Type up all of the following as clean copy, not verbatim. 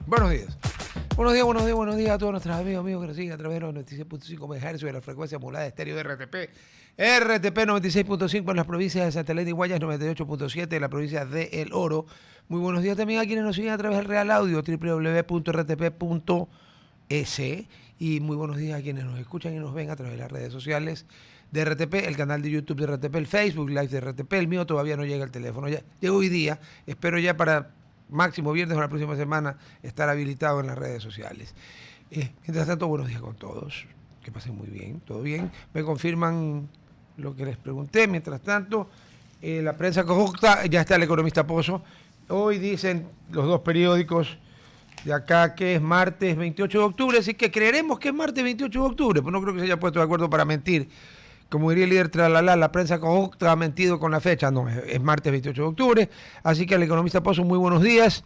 Buenos días. Buenos días a todos nuestros amigos que nos siguen a través de los 96.5 MHz de la frecuencia modulada de estéreo de RTP. RTP 96.5 en las provincias de Santa Elena y Guayas, 98.7 en la provincia de El Oro. Muy buenos días también a quienes nos siguen a través del Real Audio, www.rtp.es. Y muy buenos días a quienes nos escuchan y nos ven a través de las redes sociales de RTP, el canal de YouTube de RTP, el Facebook Live de RTP. El mío todavía no llega al teléfono. Ya llegó hoy día, espero ya para máximo viernes o la próxima semana estar habilitado en las redes sociales. Mientras tanto, buenos días con todos. Que pasen muy bien, todo bien. Me confirman lo que les pregunté. Mientras tanto, la prensa corrupta, ya está el economista Pozo. Hoy dicen los dos periódicos de acá que es martes 28 de octubre, así que creeremos que es martes 28 de octubre, pues no creo que se haya puesto de acuerdo para mentir. Como diría el líder Tralala, la prensa corrupta ha mentido con la fecha. No, es martes 28 de octubre. Así que al economista Pozo, muy buenos días.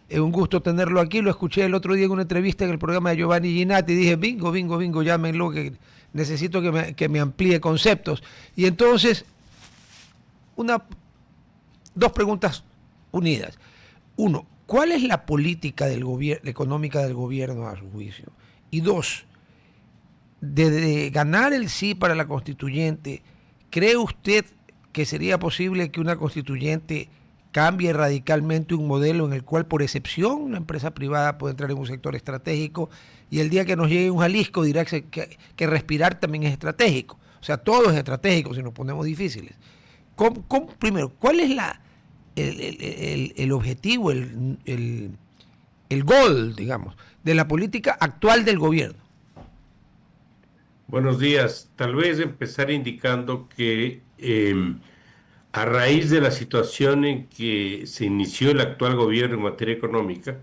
Es un gusto tenerlo aquí. Lo escuché el otro día en una entrevista en el programa de Giovanni Ginatti y dije, bingo, llámenlo, que necesito que me amplíe conceptos. Y entonces, dos preguntas unidas. Uno, ¿cuál es la política del económica del gobierno a su juicio? Y dos, de ganar el sí para la constituyente, ¿cree usted que sería posible que una constituyente cambie radicalmente un modelo en el cual, por excepción, una empresa privada puede entrar en un sector estratégico y el día que nos llegue un Jalisco dirá que respirar también es estratégico? O sea, todo es estratégico si nos ponemos difíciles. Primero, ¿cuál es el objetivo, el goal, digamos, de la política actual del gobierno? Buenos días. Tal vez empezar indicando que a raíz de la situación en que se inició el actual gobierno en materia económica,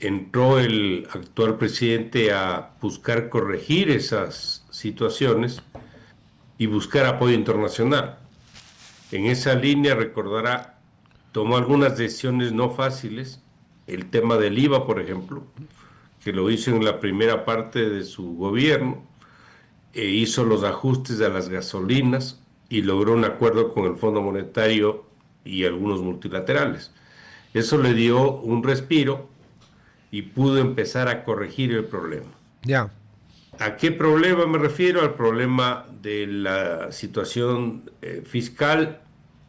entró el actual presidente a buscar corregir esas situaciones y buscar apoyo internacional. En esa línea, recordará, tomó algunas decisiones no fáciles, el tema del IVA, por ejemplo, que lo hizo en la primera parte de su gobierno, hizo los ajustes a las gasolinas y logró un acuerdo con el Fondo Monetario y algunos multilaterales. Eso le dio un respiro y pudo empezar a corregir el problema. Ya. ¿A qué problema me refiero? Al problema de la situación fiscal,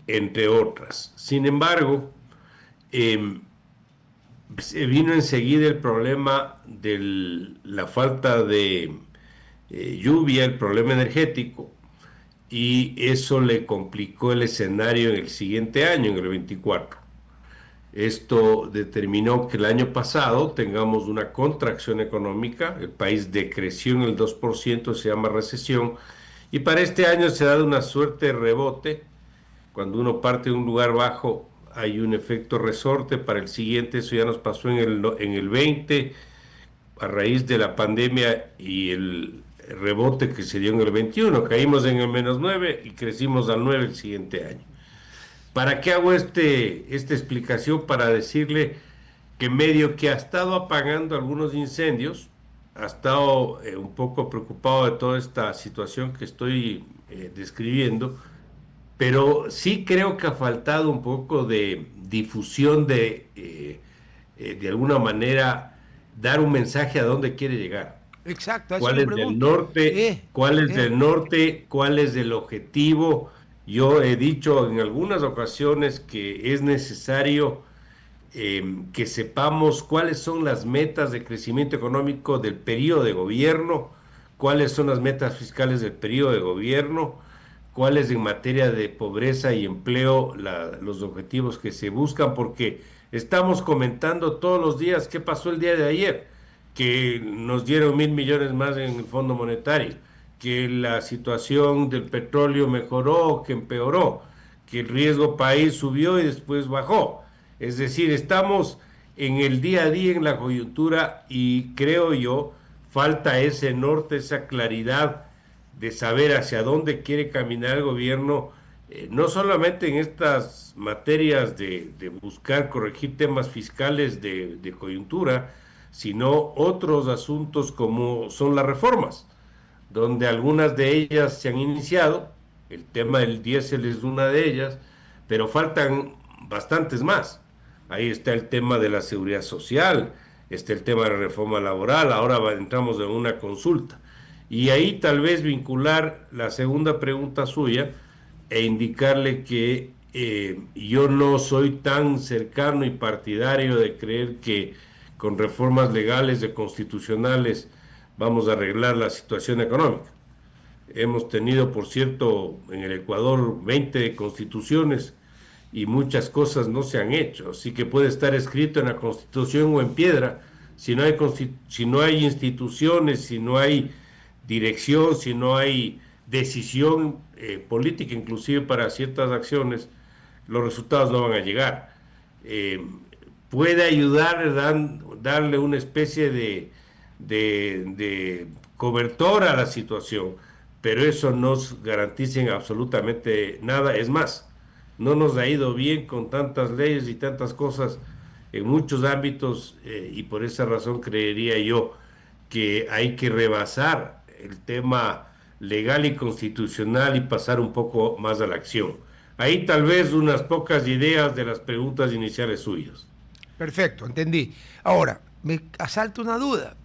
entre otras. Sin embargo, eh, se vino enseguida el problema de la falta de lluvia, el problema energético, y eso le complicó el escenario en el siguiente año, en el 24. Esto determinó que el año pasado tengamos una contracción económica, el país decreció en el 2%, se llama recesión, y para este año se ha dado una suerte de rebote. Cuando uno parte de un lugar bajo hay un efecto resorte, para el siguiente eso ya nos pasó en el 20, a raíz de la pandemia y el rebote que se dio en el 21, caímos en el -9 y crecimos al 9 el siguiente año. ¿Para qué hago esta explicación? Para decirle que medio que ha estado apagando algunos incendios, ha estado un poco preocupado de toda esta situación que estoy describiendo, pero sí creo que ha faltado un poco de difusión de alguna manera, dar un mensaje a dónde quiere llegar. Exacto, a eso ¿Cuál le es del pregunto. norte? ¿Cuál es del norte? ¿Cuál es el objetivo? Yo he dicho en algunas ocasiones que es necesario que sepamos cuáles son las metas de crecimiento económico del periodo de gobierno, cuáles son las metas fiscales del periodo de gobierno, cuáles en materia de pobreza y empleo los objetivos que se buscan, porque estamos comentando todos los días qué pasó el día de ayer, que nos dieron 1.000 millones más en el Fondo Monetario, que la situación del petróleo mejoró, que empeoró, que el riesgo país subió y después bajó. Es decir, estamos en el día a día, en la coyuntura, y creo yo, falta ese norte, esa claridad de saber hacia dónde quiere caminar el gobierno, no solamente en estas materias de buscar corregir temas fiscales de coyuntura, sino otros asuntos como son las reformas, donde algunas de ellas se han iniciado, el tema del diésel es una de ellas, pero faltan bastantes más. Ahí está el tema de la seguridad social, está el tema de la reforma laboral, ahora entramos en una consulta. Y ahí tal vez vincular la segunda pregunta suya e indicarle que yo no soy tan cercano y partidario de creer que con reformas legales y constitucionales vamos a arreglar la situación económica. Hemos tenido, por cierto, en el Ecuador 20 constituciones y muchas cosas no se han hecho. Así que puede estar escrito en la constitución o en piedra. Si no hay instituciones, si no hay dirección, si no hay decisión política, inclusive para ciertas acciones, los resultados no van a llegar. Eh, Puede ayudar darle una especie de cobertura a la situación, pero eso no nos garantiza absolutamente nada. Es más, no nos ha ido bien con tantas leyes y tantas cosas en muchos ámbitos y por esa razón creería yo que hay que rebasar el tema legal y constitucional y pasar un poco más a la acción. Ahí tal vez unas pocas ideas de las preguntas iniciales suyas. Perfecto, entendí. Ahora, me asalta una duda.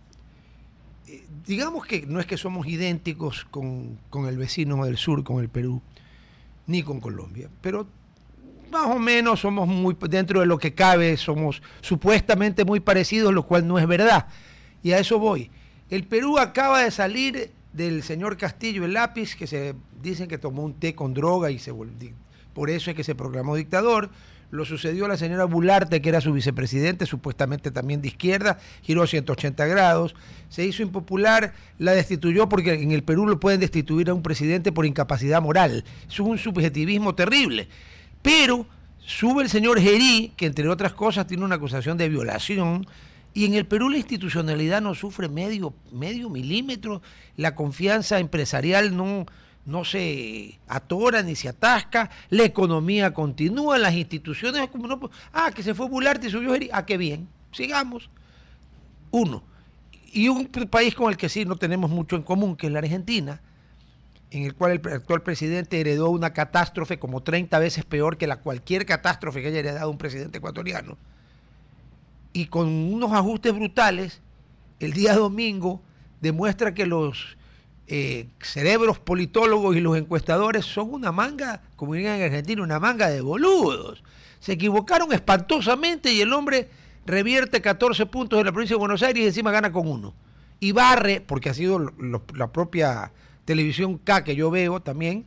Digamos que no es que somos idénticos con el vecino del sur, con el Perú, ni con Colombia, pero más o menos somos muy, dentro de lo que cabe, somos supuestamente muy parecidos, lo cual no es verdad. Y a eso voy. El Perú acaba de salir del señor Castillo el lápiz, que se dicen que tomó un té con droga y por eso es que se proclamó dictador. Lo sucedió a la señora Bularte, que era su vicepresidente, supuestamente también de izquierda, giró 180 grados, se hizo impopular, la destituyó porque en el Perú lo pueden destituir a un presidente por incapacidad moral. Es un subjetivismo terrible. Pero sube el señor Gerí, que entre otras cosas tiene una acusación de violación, y en el Perú la institucionalidad no sufre medio milímetro, la confianza empresarial no se atora ni se atasca, la economía continúa, las instituciones como no, que se fue Bularte y subió Gerí, qué bien, sigamos. Uno. Y un país con el que sí no tenemos mucho en común, que es la Argentina, en el cual el actual presidente heredó una catástrofe como 30 veces peor que cualquier catástrofe que haya heredado un presidente ecuatoriano, y con unos ajustes brutales, el día domingo demuestra que los cerebros politólogos y los encuestadores son una manga, como dirían en Argentina, una manga de boludos. Se equivocaron espantosamente y el hombre revierte 14 puntos en la provincia de Buenos Aires y encima gana con uno. Y barre, porque ha sido la propia televisión K que yo veo también,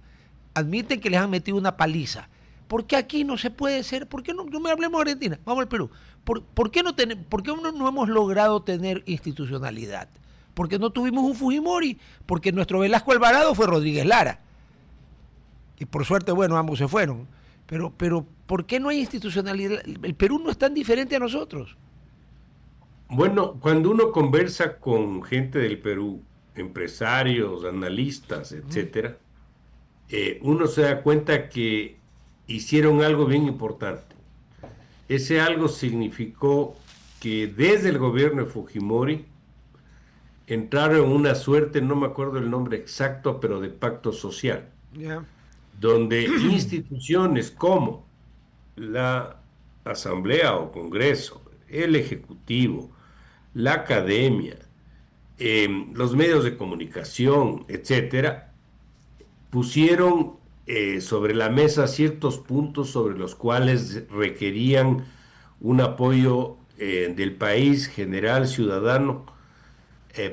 admiten que les han metido una paliza. ¿Por qué aquí no se puede ser? ¿Por qué no me hablemos de Argentina? Vamos al Perú. ¿Por qué no hemos logrado tener institucionalidad? Porque no tuvimos un Fujimori, porque nuestro Velasco Alvarado fue Rodríguez Lara. Y por suerte, bueno, ambos se fueron. Pero ¿por qué no hay institucionalidad? El Perú no es tan diferente a nosotros. Bueno, cuando uno conversa con gente del Perú, empresarios, analistas, etcétera, uno se da cuenta que hicieron algo bien importante. Ese algo significó que desde el gobierno de Fujimori entraron en una suerte, no me acuerdo el nombre exacto, pero de pacto social, Yeah. donde instituciones como la Asamblea o Congreso, el Ejecutivo, la Academia, los medios de comunicación, etcétera, pusieron sobre la mesa ciertos puntos sobre los cuales requerían un apoyo del país general, ciudadano,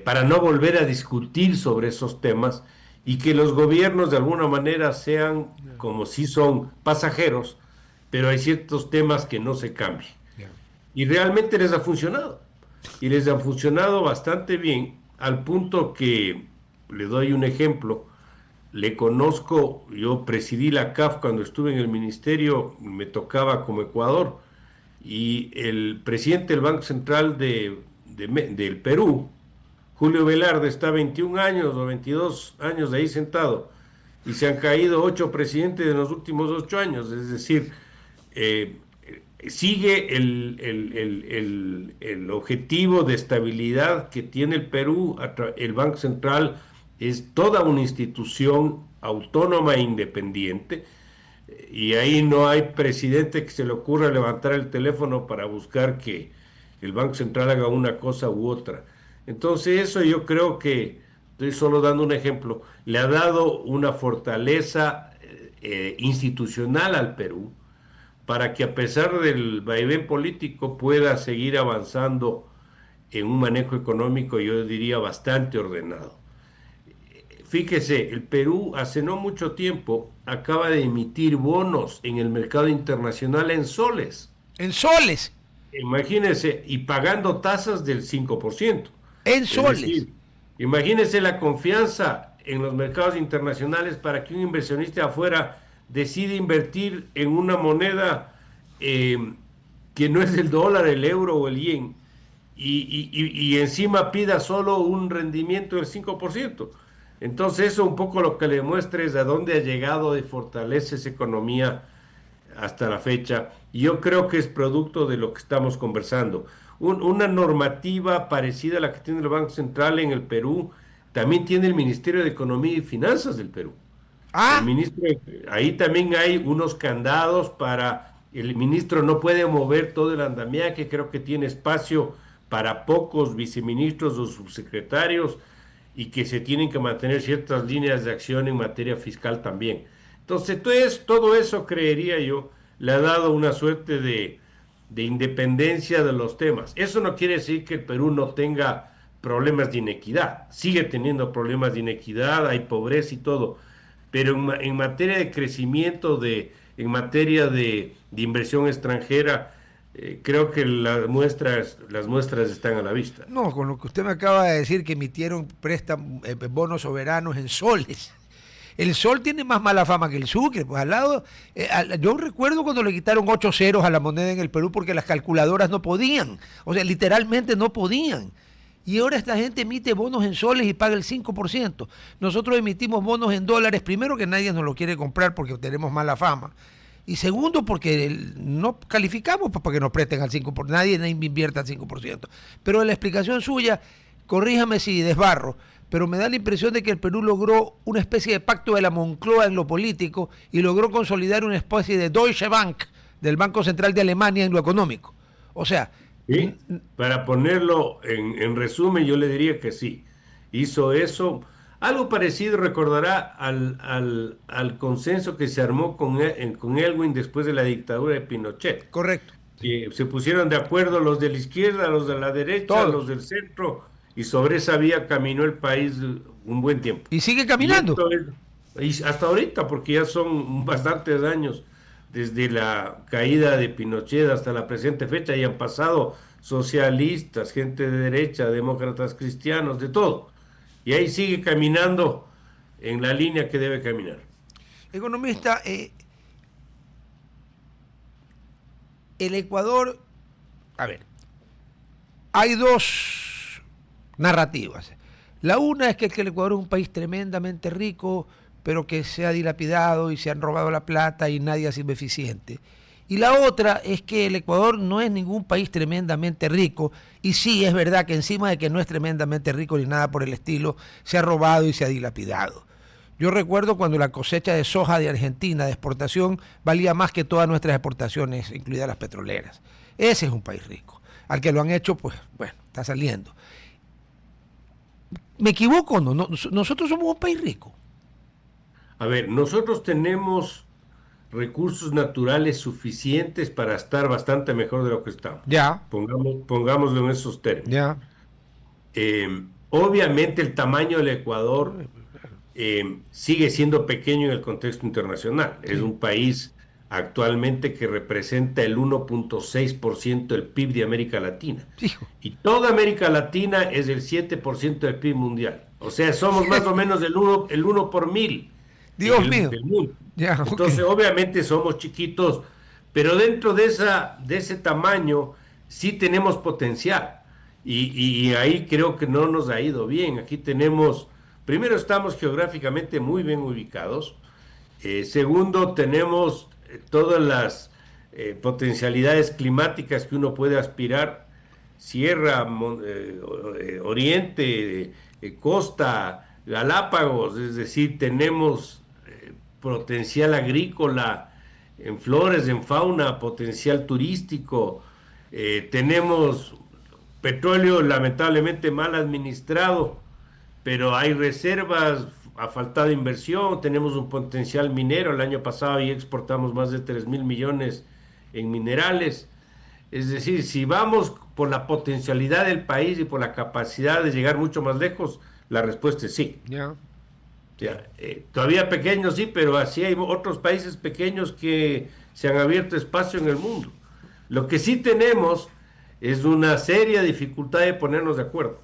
para no volver a discutir sobre esos temas y que los gobiernos de alguna manera sean Yeah. como si son pasajeros, pero hay ciertos temas que no se cambian. Yeah. Y realmente les ha funcionado. Y les ha funcionado bastante bien, al punto que, le doy un ejemplo, le conozco, yo presidí la CAF cuando estuve en el ministerio, me tocaba como Ecuador, y el presidente del Banco Central del Perú, Julio Velarde, está 21 años o 22 años de ahí sentado, y se han caído 8 presidentes en los últimos 8 años, es decir, eh, sigue el objetivo de estabilidad que tiene el Perú. El Banco Central es toda una institución autónoma e independiente, y ahí no hay presidente que se le ocurra levantar el teléfono para buscar que el Banco Central haga una cosa u otra. Entonces eso yo creo que, estoy solo dando un ejemplo, le ha dado una fortaleza institucional al Perú para que a pesar del vaivén político pueda seguir avanzando en un manejo económico, yo diría, bastante ordenado. Fíjese, el Perú hace no mucho tiempo acaba de emitir bonos en el mercado internacional en soles. En soles, Imagínense, y pagando tasas del 5%. en Es soles. decir, imagínense la confianza en los mercados internacionales para que un inversionista de afuera decide invertir en una moneda que no es el dólar, el euro o el yen, y encima pida solo un rendimiento del 5%. Entonces eso un poco lo que le muestra es a dónde ha llegado de fortaleza esa economía hasta la fecha. Y yo creo que es producto de lo que estamos conversando. Una normativa parecida a la que tiene el Banco Central en el Perú, también tiene el Ministerio de Economía y Finanzas del Perú. El Ah, ministro, ahí también hay unos candados para, el ministro no puede mover todo el andamiaje, creo que tiene espacio para pocos viceministros o subsecretarios y que se tienen que mantener ciertas líneas de acción en materia fiscal también. Entonces, todo eso, creería yo, le ha dado una suerte de independencia de los temas. Eso no quiere decir que el Perú no tenga problemas de inequidad. Sigue teniendo problemas de inequidad, hay pobreza y todo. Pero en materia de crecimiento, en materia de inversión extranjera, creo que las muestras están a la vista. no, con lo que usted me acaba de decir que emitieron bonos soberanos en soles. El sol tiene más mala fama que el Sucre. Pues al lado, yo recuerdo cuando le quitaron 8 ceros a la moneda en el Perú porque las calculadoras no podían. O sea, literalmente no podían. Y ahora esta gente emite bonos en soles y paga el 5%. Nosotros emitimos bonos en dólares, primero que nadie nos lo quiere comprar porque tenemos mala fama. Y segundo, porque no calificamos pues, para que nos presten al 5%. Nadie invierta al 5%. Pero la explicación suya, corríjame si desbarro, pero me da la impresión de que el Perú logró una especie de pacto de la Moncloa en lo político y logró consolidar una especie de Deutsche Bank del Banco Central de Alemania en lo económico. O sea, ¿Sí? Para ponerlo en resumen, yo le diría que sí. Hizo eso. Algo parecido recordará al consenso que se armó con Elwin después de la dictadura de Pinochet. correcto. Sí. Se pusieron de acuerdo los de la izquierda, los de la derecha, los Todos. del centro, y sobre esa vía caminó el país un buen tiempo. Y sigue Y caminando. esto es, y hasta ahorita, porque ya son bastantes años desde la caída de Pinochet hasta la presente fecha, y han pasado socialistas, gente de derecha, demócratas cristianos, de todo. Y ahí sigue caminando en la línea que debe caminar. Economista, el Ecuador, a ver, hay dos narrativas. La una es que el Ecuador es un país tremendamente rico, pero que se ha dilapidado y se han robado la plata y nadie ha sido eficiente. Y la otra es que el Ecuador no es ningún país tremendamente rico, y sí es verdad que encima de que no es tremendamente rico ni nada por el estilo, se ha robado y se ha dilapidado. Yo recuerdo cuando la cosecha de soja de Argentina de exportación valía más que todas nuestras exportaciones, incluidas las petroleras. Ese es un país rico. Al que lo han hecho, pues bueno, está saliendo. ¿Me equivoco o no? Nosotros somos un país rico. A ver, nosotros tenemos recursos naturales suficientes para estar bastante mejor de lo que estamos. Ya, Pongámoslo en esos términos. ya. Obviamente el tamaño del Ecuador sigue siendo pequeño en el contexto internacional. Es Sí. un país actualmente que representa el 1,6% del PIB de América Latina. Hijo. Y toda América Latina es el 7% del PIB mundial. O sea, somos más o menos el uno por mil Dios mío. del mundo. Ya, ok. Entonces, obviamente somos chiquitos, pero dentro de ese tamaño sí tenemos potencial. Y ahí creo que no nos ha ido bien. Aquí tenemos, primero estamos geográficamente muy bien ubicados. Segundo, tenemos todas las potencialidades climáticas que uno puede aspirar. Sierra, Oriente, Costa, Galápagos, es decir, tenemos potencial agrícola en flores, en fauna, potencial turístico, tenemos petróleo lamentablemente mal administrado, pero hay reservas, ha faltado inversión, tenemos un potencial minero, el año pasado ya exportamos más de 3.000 millones en minerales. Es decir, si vamos por la potencialidad del país y por la capacidad de llegar mucho más lejos, la respuesta es sí. Ya. Ya, todavía pequeños sí, pero así hay otros países pequeños que se han abierto espacio en el mundo. Lo que sí tenemos es una seria dificultad de ponernos de acuerdo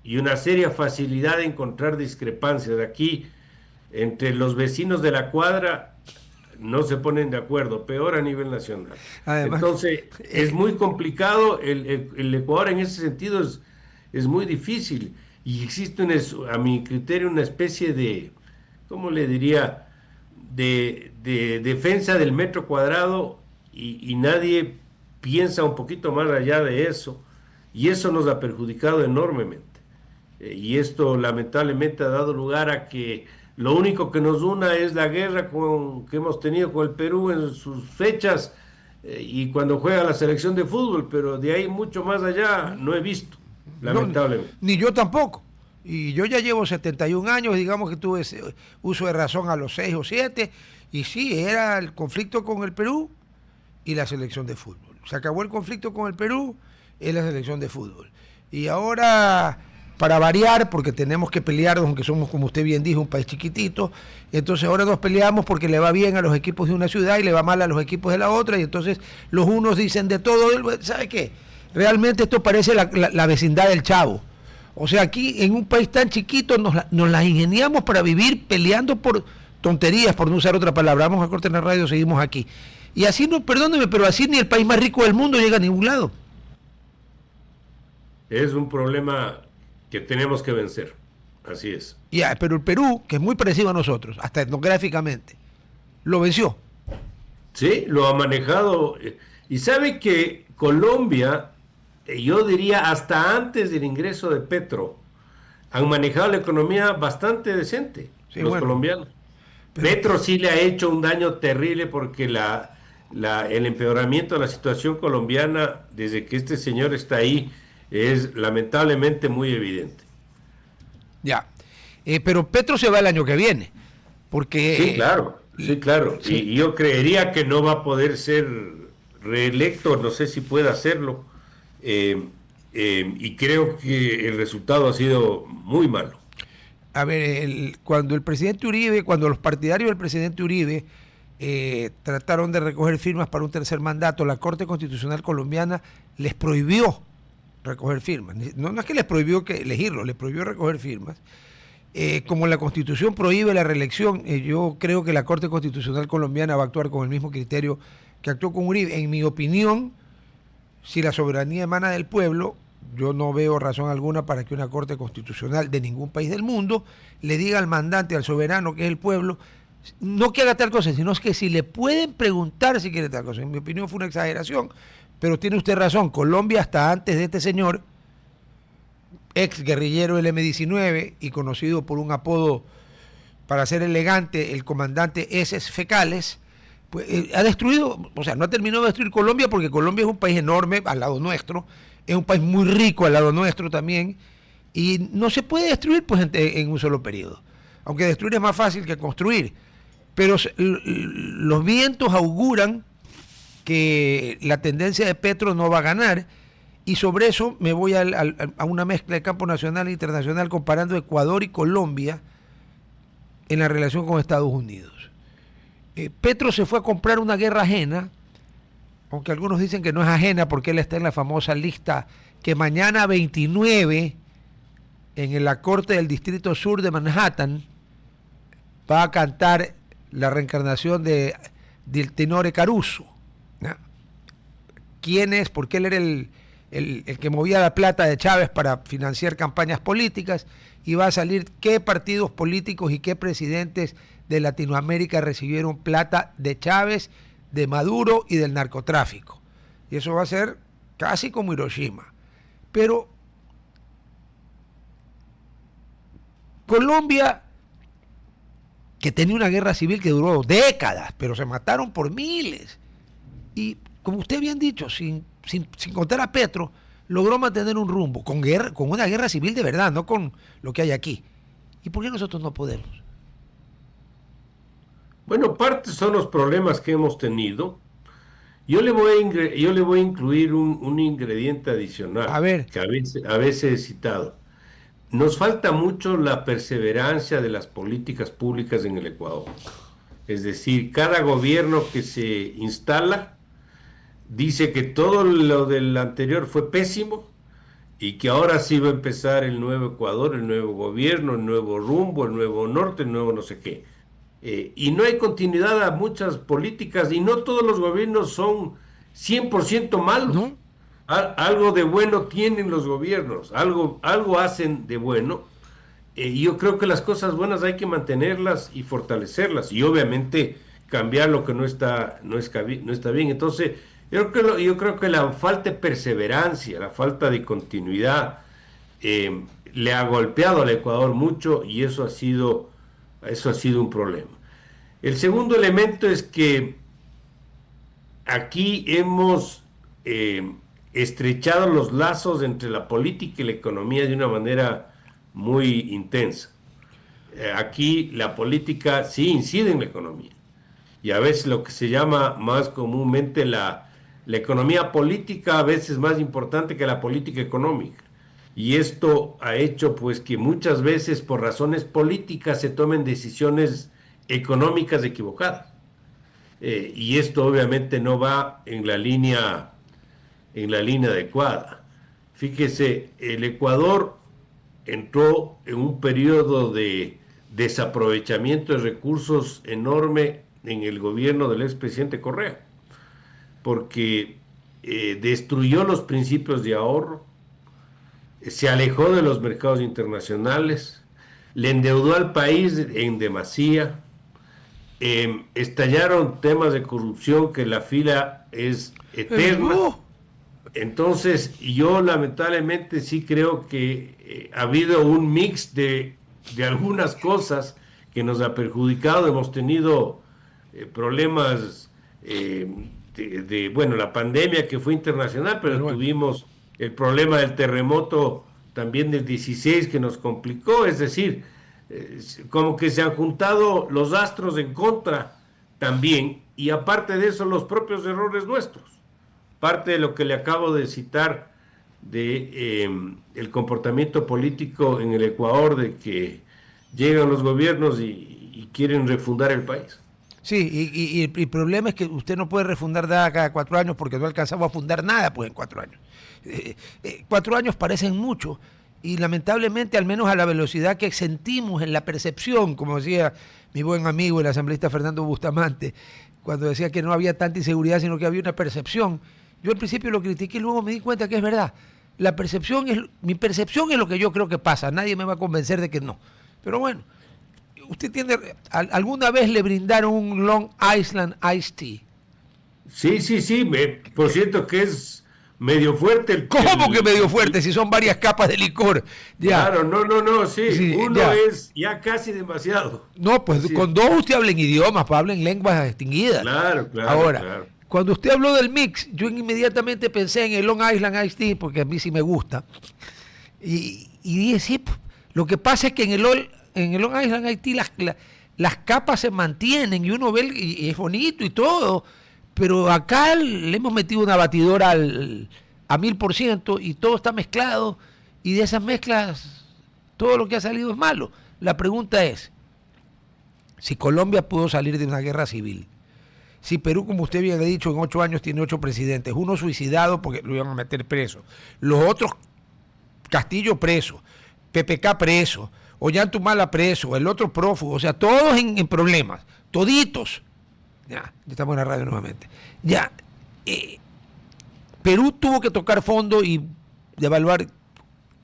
y una seria facilidad de encontrar discrepancias. Aquí, entre los vecinos de la cuadra, no se ponen de acuerdo, peor a nivel nacional. Además, Entonces, es muy complicado. El Ecuador en ese sentido es muy difícil. Y existe, a mi criterio, una especie de, ¿cómo le diría?, de defensa del metro cuadrado y nadie piensa un poquito más allá de eso. Y eso nos ha perjudicado enormemente. Y esto lamentablemente ha dado lugar a que lo único que nos una es la guerra que hemos tenido con el Perú en sus fechas y cuando juega la selección de fútbol, pero de ahí mucho más allá no he visto, no, lamentablemente. ni yo tampoco. Y yo ya llevo 71 años, digamos que tuve ese uso de razón a los 6 o 7, y sí, era el conflicto con el Perú y la selección de fútbol. Se acabó el conflicto con el Perú, es la selección de fútbol. Y ahora, para variar, porque tenemos que pelearnos, aunque somos, como usted bien dijo, un país chiquitito, entonces ahora nos peleamos porque le va bien a los equipos de una ciudad y le va mal a los equipos de la otra, y entonces los unos dicen de todo. ¿Sabe qué? Realmente esto parece la vecindad del Chavo. O sea, aquí en un país tan chiquito nos las ingeniamos para vivir peleando por tonterías, por no usar otra palabra. Vamos a cortar en la radio, seguimos aquí. Y así, no, perdóneme, pero así ni el país más rico del mundo llega a ningún lado. Es un problema que tenemos que vencer, así es. Ya, pero el Perú, que es muy parecido a nosotros, hasta etnográficamente, lo venció. Sí, lo ha manejado. Y sabe que Colombia, yo diría hasta antes del ingreso de Petro, han manejado la economía bastante decente, Sí, los bueno, colombianos. pero Petro sí le ha hecho un daño terrible porque el empeoramiento de la situación colombiana desde que este señor está ahí es lamentablemente muy evidente. ya. Pero Petro se va el año que viene, Sí, porque claro, sí, claro. sí. Y yo creería que no va a poder ser reelecto, no sé si puede hacerlo. Y creo que el resultado ha sido muy malo. A ver, cuando el presidente Uribe, cuando los partidarios del presidente Uribe trataron de recoger firmas para un tercer mandato, la Corte Constitucional colombiana les prohibió recoger firmas. No, no es que les prohibió elegirlo, les prohibió recoger firmas. Como la Constitución prohíbe la reelección, yo creo que la Corte Constitucional colombiana va a actuar con el mismo criterio que actuó con Uribe. En mi opinión, si la soberanía emana del pueblo, yo no veo razón alguna para que una Corte Constitucional de ningún país del mundo le diga al mandante, al soberano, que es el pueblo, no que haga tal cosa, sino que si le pueden preguntar si quiere tal cosa. En mi opinión fue una exageración, pero tiene usted razón. Colombia, hasta antes de este señor, ex guerrillero del M-19 y conocido por un apodo, para ser elegante, el comandante Eses Fecales, pues, ha destruido, o sea, no ha terminado de destruir Colombia, porque Colombia es un país enorme al lado nuestro, es un país muy rico al lado nuestro también, y no se puede destruir pues en un solo periodo, aunque destruir es más fácil que construir, pero los vientos auguran que la tendencia de Petro no va a ganar, y sobre eso me voy a una mezcla de campo nacional e internacional comparando Ecuador y Colombia en la relación con Estados Unidos. Petro se fue a comprar una guerra ajena, aunque algunos dicen que no es ajena porque él está en la famosa lista que mañana 29 en la Corte del Distrito Sur de Manhattan va a cantar la reencarnación del tenore Caruso. ¿No? ¿Quién es? Porque él era el que movía la plata de Chávez para financiar campañas políticas, y va a salir qué partidos políticos y qué presidentes de Latinoamérica recibieron plata de Chávez, de Maduro y del narcotráfico. Y eso va a ser casi como Hiroshima. Pero Colombia, que tenía una guerra civil que duró décadas, pero se mataron por miles. Y como usted bien dicho, sin contar a Petro, logró mantener un rumbo, con guerra, con una guerra civil de verdad, no con lo que hay aquí. ¿Y por qué nosotros no podemos? Bueno, parte son los problemas que hemos tenido. Yo le voy a incluir un ingrediente A adicional ver, que a veces he citado. Nos falta mucho la perseverancia de las políticas públicas en el Ecuador. Es decir, cada gobierno que se instala dice que todo lo del anterior fue pésimo y que ahora sí va a empezar el nuevo Ecuador, el nuevo gobierno, el nuevo rumbo, el nuevo norte, el nuevo no sé qué. Y no hay continuidad a muchas políticas y no todos los gobiernos son 100% malos. ¿no? Algo de bueno tienen los gobiernos, algo hacen de bueno. Y yo creo que las cosas buenas hay que mantenerlas y fortalecerlas y obviamente cambiar lo que no está bien. Entonces, yo creo que la falta de perseverancia, la falta de continuidad le ha golpeado al Ecuador mucho y eso ha sido un problema. El segundo elemento es que aquí hemos estrechado los lazos entre la política y la economía de una manera muy intensa. Aquí la política sí incide en la economía y a veces lo que se llama más comúnmente la economía política a veces es más importante que la política económica. Y esto ha hecho pues que muchas veces por razones políticas se tomen decisiones económicas equivocadas. Y esto obviamente no va en la línea adecuada. Fíjese, el Ecuador entró en un periodo de desaprovechamiento de recursos enorme en el gobierno del expresidente Correa, porque destruyó los principios de ahorro, se alejó de los mercados internacionales, le endeudó al país en demasía, estallaron temas de corrupción que la fila es eterna. Entonces, yo lamentablemente sí creo que ha habido un mix de algunas cosas que nos ha perjudicado. Hemos tenido problemas bueno, la pandemia que fue internacional, pero bueno, tuvimos el problema del terremoto también del 16 que nos complicó. Es decir, como que se han juntado los astros en contra también, y aparte de eso, los propios errores nuestros. Parte de lo que le acabo de citar de el comportamiento político en el Ecuador, de que llegan los gobiernos y quieren refundar el país. sí, y el problema es que usted no puede refundar nada cada 4 años porque no alcanzamos a fundar nada pues en 4 años. 4 años parecen mucho y lamentablemente, al menos a la velocidad que sentimos en la percepción, como decía mi buen amigo el asambleísta Fernando Bustamante, cuando decía que no había tanta inseguridad sino que había una percepción. Yo al principio lo critiqué y luego me di cuenta que es verdad. Mi percepción es lo que yo creo que pasa. Nadie me va a convencer de que no. Pero bueno, usted tiene, ¿alguna vez le brindaron un Long Island Iced Tea? Sí, por cierto que es medio fuerte. ¿Cómo que medio fuerte si son varias capas de licor? Ya. Claro, no, sí, Sí, uno ya. es ya casi demasiado. No, pues Así con es. 2 usted habla en idiomas, pues habla en lenguas extinguidas. Claro, Ahora, claro. cuando usted habló del mix, yo inmediatamente pensé en el Long Island Iced Tea, porque a mí sí me gusta. Y dije, sí, lo que pasa es que en el Long Island Iced Tea las capas se mantienen y uno ve, y es bonito y todo, pero acá le hemos metido una batidora a 1000% y todo está mezclado, y de esas mezclas todo lo que ha salido es malo. La pregunta es, si Colombia pudo salir de una guerra civil, si Perú, como usted bien ha dicho, en 8 años tiene 8 presidentes, uno suicidado porque lo iban a meter preso, los otros, Castillo preso, PPK preso, Ollantumala preso, el otro prófugo, o sea, todos en problemas, toditos. Ya estamos en la radio nuevamente. Ya, Perú tuvo que tocar fondo y devaluar,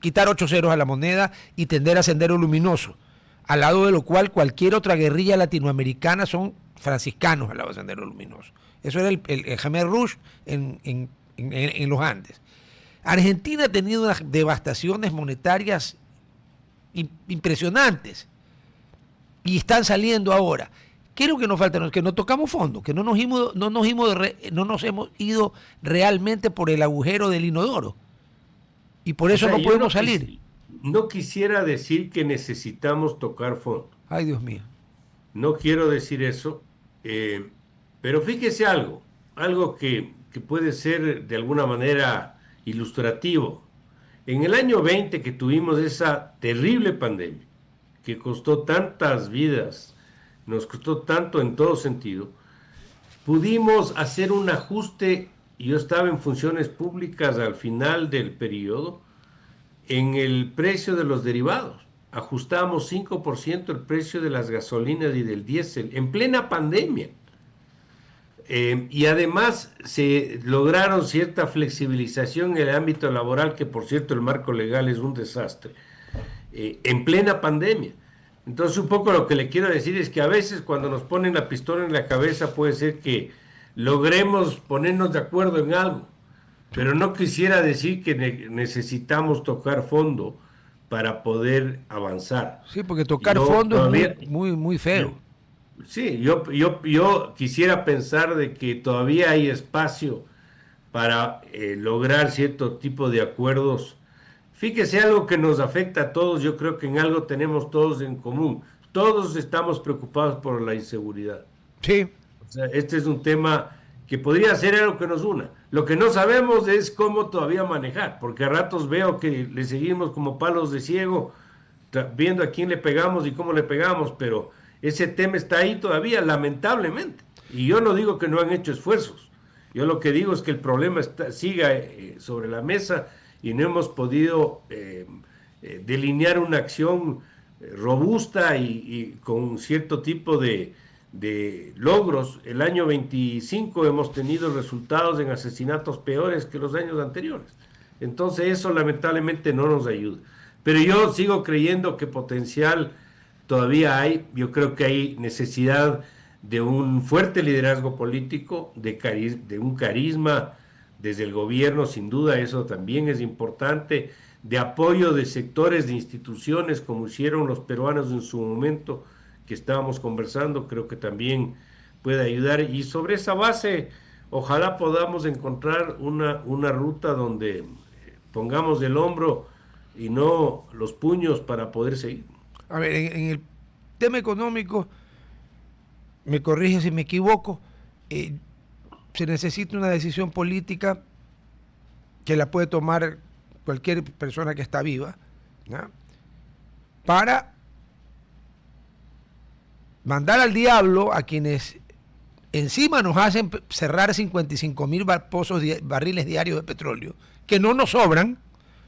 quitar 8 ceros a la moneda y tender a Sendero Luminoso, al lado de lo cual cualquier otra guerrilla latinoamericana son franciscanos al lado de Sendero Luminoso. Eso era el Khmer Rouge en los Andes. Argentina ha tenido unas devastaciones monetarias impresionantes y están saliendo ahora. ¿Qué es lo que nos falta? Que no tocamos fondo, que no nos hemos ido realmente por el agujero del inodoro. Y por eso no podemos salir. No quisiera decir que necesitamos tocar fondo. Ay, Dios mío. No quiero decir eso, pero fíjese algo que puede ser de alguna manera ilustrativo. En el año 20 que tuvimos esa terrible pandemia, que costó tantas vidas, nos costó tanto en todo sentido, pudimos hacer un ajuste, y yo estaba en funciones públicas al final del periodo, en el precio de los derivados. Ajustamos 5% el precio de las gasolinas y del diésel en plena pandemia. Y además se lograron cierta flexibilización en el ámbito laboral, que por cierto el marco legal es un desastre, en plena pandemia. Entonces un poco lo que le quiero decir es que a veces cuando nos ponen la pistola en la cabeza puede ser que logremos ponernos de acuerdo en algo, pero no quisiera decir que necesitamos tocar fondo para poder avanzar. Sí, porque tocar fondo todavía, es muy feo. Sí, yo quisiera pensar de que todavía hay espacio para lograr cierto tipo de acuerdos. Fíjese, algo que nos afecta a todos, yo creo que en algo tenemos todos en común. Todos estamos preocupados por la inseguridad. Sí. O sea, este es un tema que podría ser algo que nos una. Lo que no sabemos es cómo todavía manejar, porque a ratos veo que le seguimos como palos de ciego, viendo a quién le pegamos y cómo le pegamos, pero ese tema está ahí todavía, lamentablemente. Y yo no digo que no han hecho esfuerzos. Yo lo que digo es que el problema siga sobre la mesa y no hemos podido delinear una acción robusta y con cierto tipo de logros. El año 25 hemos tenido resultados en asesinatos peores que los años anteriores. Entonces eso lamentablemente no nos ayuda. Pero yo sigo creyendo que potencial todavía hay. Yo creo que hay necesidad de un fuerte liderazgo político, de un carisma desde el gobierno, sin duda eso también es importante, de apoyo de sectores, de instituciones, como hicieron los peruanos en su momento, que estábamos conversando, creo que también puede ayudar. Y sobre esa base, ojalá podamos encontrar una ruta donde pongamos el hombro y no los puños para poder seguir. A ver, en el tema económico, me corrige si me equivoco, se necesita una decisión política que la puede tomar cualquier persona que está viva, ¿no?, para mandar al diablo a quienes encima nos hacen cerrar 55,000 barriles diarios de petróleo, que no nos sobran,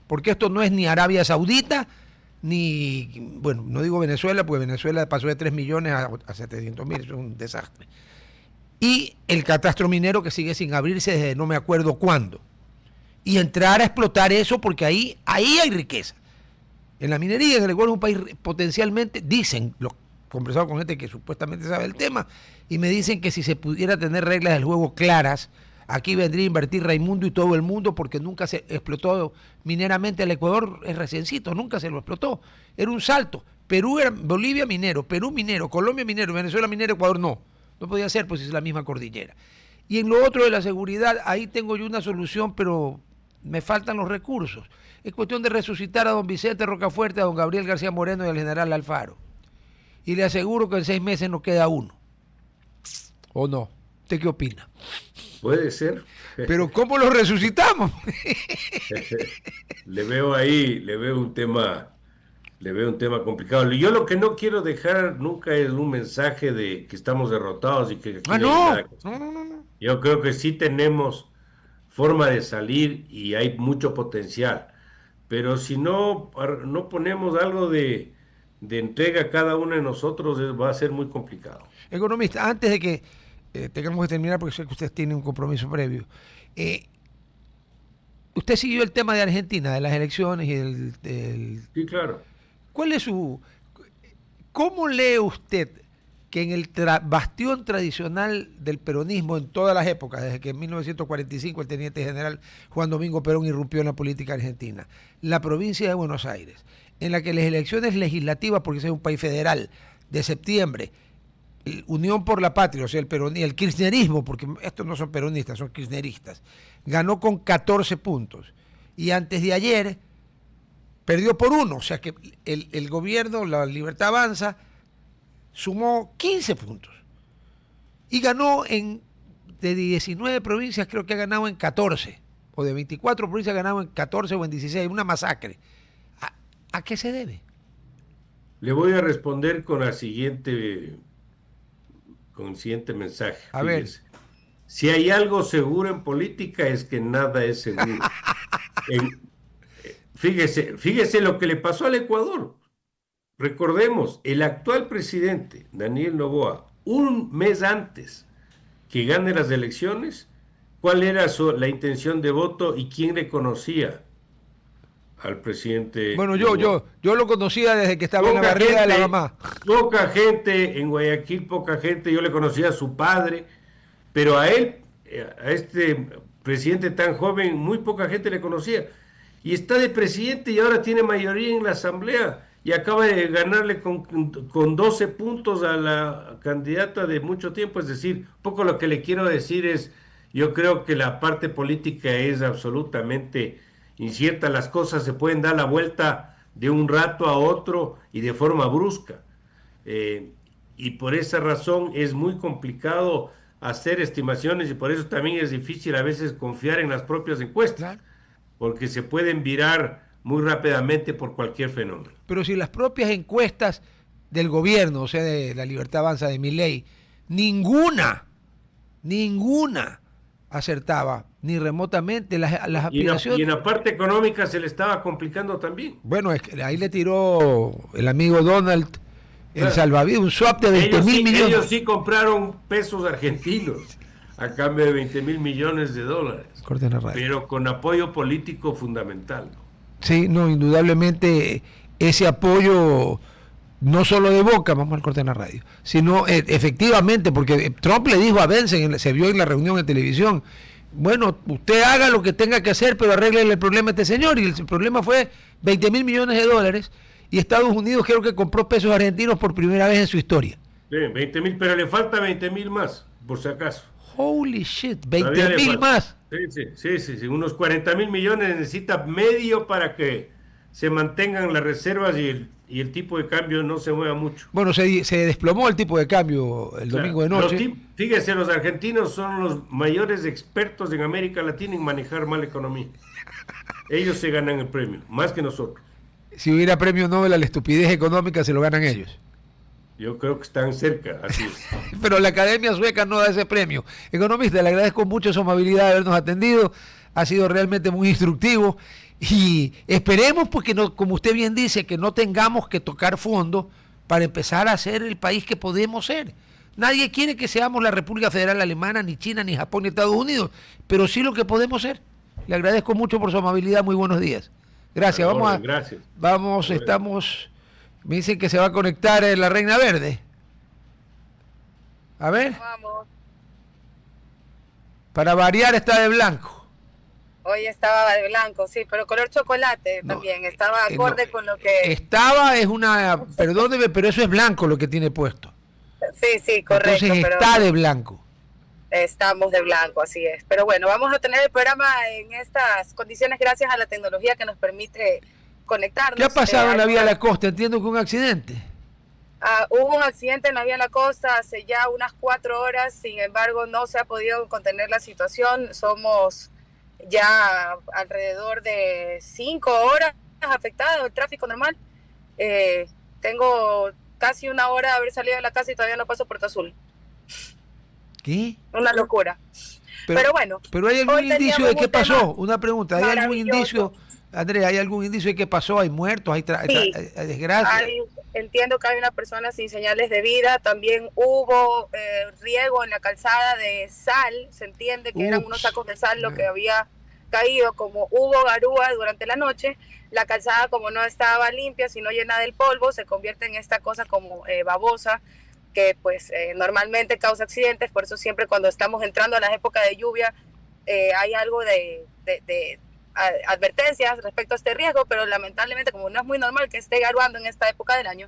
porque esto no es ni Arabia Saudita, ni, bueno, no digo Venezuela, porque Venezuela pasó de 3 millones a 700,000, eso es un desastre. Y el catastro minero que sigue sin abrirse desde no me acuerdo cuándo. Y entrar a explotar eso, porque ahí hay riqueza. En la minería, en el Ecuador es un país potencialmente, dicen, los conversado con gente que supuestamente sabe el tema, y me dicen que si se pudiera tener reglas del juego claras, aquí vendría a invertir Raimundo y todo el mundo, porque nunca se explotó mineramente el Ecuador, es reciencito, nunca se lo explotó. Era un salto. Bolivia minero, Perú minero, Colombia minero, Venezuela minero, Ecuador no. No podía ser, pues es la misma cordillera. Y en lo otro de la seguridad, ahí tengo yo una solución, pero me faltan los recursos. Es cuestión de resucitar a don Vicente Rocafuerte, a don Gabriel García Moreno y al general Alfaro. Y le aseguro que en 6 meses nos queda uno. ¿O no? ¿Usted qué opina? Puede ser. Pero ¿cómo lo resucitamos? le veo un tema complicado. Yo lo que no quiero dejar nunca es un mensaje de que estamos derrotados y que aquí no. No. Yo creo que sí tenemos forma de salir y hay mucho potencial. Pero si no ponemos algo de entrega a cada uno de nosotros, va a ser muy complicado. Economista, antes de que tengamos que terminar, porque sé que usted tiene un compromiso previo, usted siguió el tema de Argentina, de las elecciones y Sí, claro. ¿Cómo lee usted que en el bastión tradicional del peronismo en todas las épocas, desde que en 1945 el teniente general Juan Domingo Perón irrumpió en la política argentina, la provincia de Buenos Aires, en la que las elecciones legislativas, porque ese es un país federal, de septiembre, Unión por la Patria, o sea, el kirchnerismo, porque estos no son peronistas, son kirchneristas, ganó con 14 puntos. y antes de ayer perdió por 1, o sea que el gobierno, la Libertad Avanza, sumó 15 puntos y ganó de 19 provincias, creo que ha ganado en 14, o de 24 provincias ha ganado en 14 o en 16, una masacre. ¿A qué se debe? Le voy a responder con el siguiente mensaje. A ver. Fíjese. Si hay algo seguro en política es que nada es seguro. Fíjese lo que le pasó al Ecuador. Recordemos, el actual presidente, Daniel Noboa, un mes antes que gane las elecciones, ¿cuál era la intención de voto y quién le conocía al presidente? Bueno, yo lo conocía desde que estaba en la barriga de la mamá. Poca gente en Guayaquil, poca gente, yo le conocía a su padre, pero a él, a este presidente tan joven, muy poca gente le conocía. Y está de presidente y ahora tiene mayoría en la asamblea y acaba de ganarle con 12 puntos a la candidata de mucho tiempo. Es decir, poco lo que le quiero decir es, yo creo que la parte política es absolutamente incierta. Las cosas se pueden dar la vuelta de un rato a otro y de forma brusca. Y por esa razón es muy complicado hacer estimaciones y por eso también es difícil a veces confiar en las propias encuestas. Claro. Porque se pueden virar muy rápidamente por cualquier fenómeno. Pero si las propias encuestas del gobierno, o sea, de la Libertad Avanza, de Milei, ninguna acertaba, ni remotamente las aspiraciones. Y en la parte económica se le estaba complicando también. Bueno, es que ahí le tiró el amigo Donald el salvavidas, un swap de 20.000 millones. Ellos sí compraron pesos argentinos a cambio de 20.000 millones de dólares. Corten la radio. Pero con apoyo político fundamental. Sí, no, indudablemente ese apoyo no solo de boca, vamos al corte en la radio, sino efectivamente, porque Trump le dijo a Biden, se vio en la reunión en televisión, bueno, usted haga lo que tenga que hacer, pero arregle el problema a este señor, y el problema fue 20.000 millones de dólares, y Estados Unidos creo que compró pesos argentinos por primera vez en su historia. Sí, 20.000, pero le falta 20.000 más, por si acaso. Holy shit, 20.000 más. Sí, unos 40.000 millones necesita medio para que se mantengan las reservas y el tipo de cambio no se mueva mucho. Bueno, se desplomó el tipo de cambio el domingo de noche. Fíjese, los argentinos son los mayores expertos en América Latina en manejar mal economía. Ellos se ganan el premio, más que nosotros. Si hubiera premio Nobel a la estupidez económica, se lo ganan ellos. Yo creo que están cerca, así es. Pero la Academia Sueca no da ese premio. Economista, le agradezco mucho su amabilidad de habernos atendido. Ha sido realmente muy instructivo. Y esperemos, porque no, como usted bien dice, que no tengamos que tocar fondo para empezar a ser el país que podemos ser. Nadie quiere que seamos la República Federal Alemana, ni China, ni Japón, ni Estados Unidos, pero sí lo que podemos ser. Le agradezco mucho por su amabilidad. Muy buenos días. Gracias. Gracias. Estamos... Me dicen que se va a conectar la Reina Verde. A ver. Vamos. Para variar está de blanco. Hoy estaba de blanco, sí, pero color chocolate también. Estaba acorde con lo que... Perdóneme, pero eso es blanco lo que tiene puesto. Sí, correcto. Entonces está de blanco. Estamos de blanco, así es. Pero bueno, vamos a tener el programa en estas condiciones gracias a la tecnología que nos permite conectarnos. ¿Qué ha pasado en la vía de la costa? Entiendo que un accidente. Hubo un accidente en la vía de la costa hace ya unas 4 horas, sin embargo no se ha podido contener la situación. Somos ya alrededor de 5 horas afectadas, el tráfico normal. Tengo casi 1 hora de haber salido de la casa y todavía no paso Puerto Azul. ¿Qué? Una locura. Pero bueno. Pero hay algún indicio de qué pasó. Una pregunta, ¿hay algún indicio, Andrea, hay algún indicio de qué pasó? ¿Hay muertos? ¿Hay desgracias? Entiendo que hay una persona sin señales de vida. También hubo riego en la calzada de sal. Se entiende que eran unos sacos de sal lo que había caído. Como hubo garúa durante la noche, la calzada, como no estaba limpia, sino llena del polvo, se convierte en esta cosa como babosa, que pues normalmente causa accidentes. Por eso siempre cuando estamos entrando a las épocas de lluvia hay algo de advertencias respecto a este riesgo, pero lamentablemente como no es muy normal que esté garuando en esta época del año,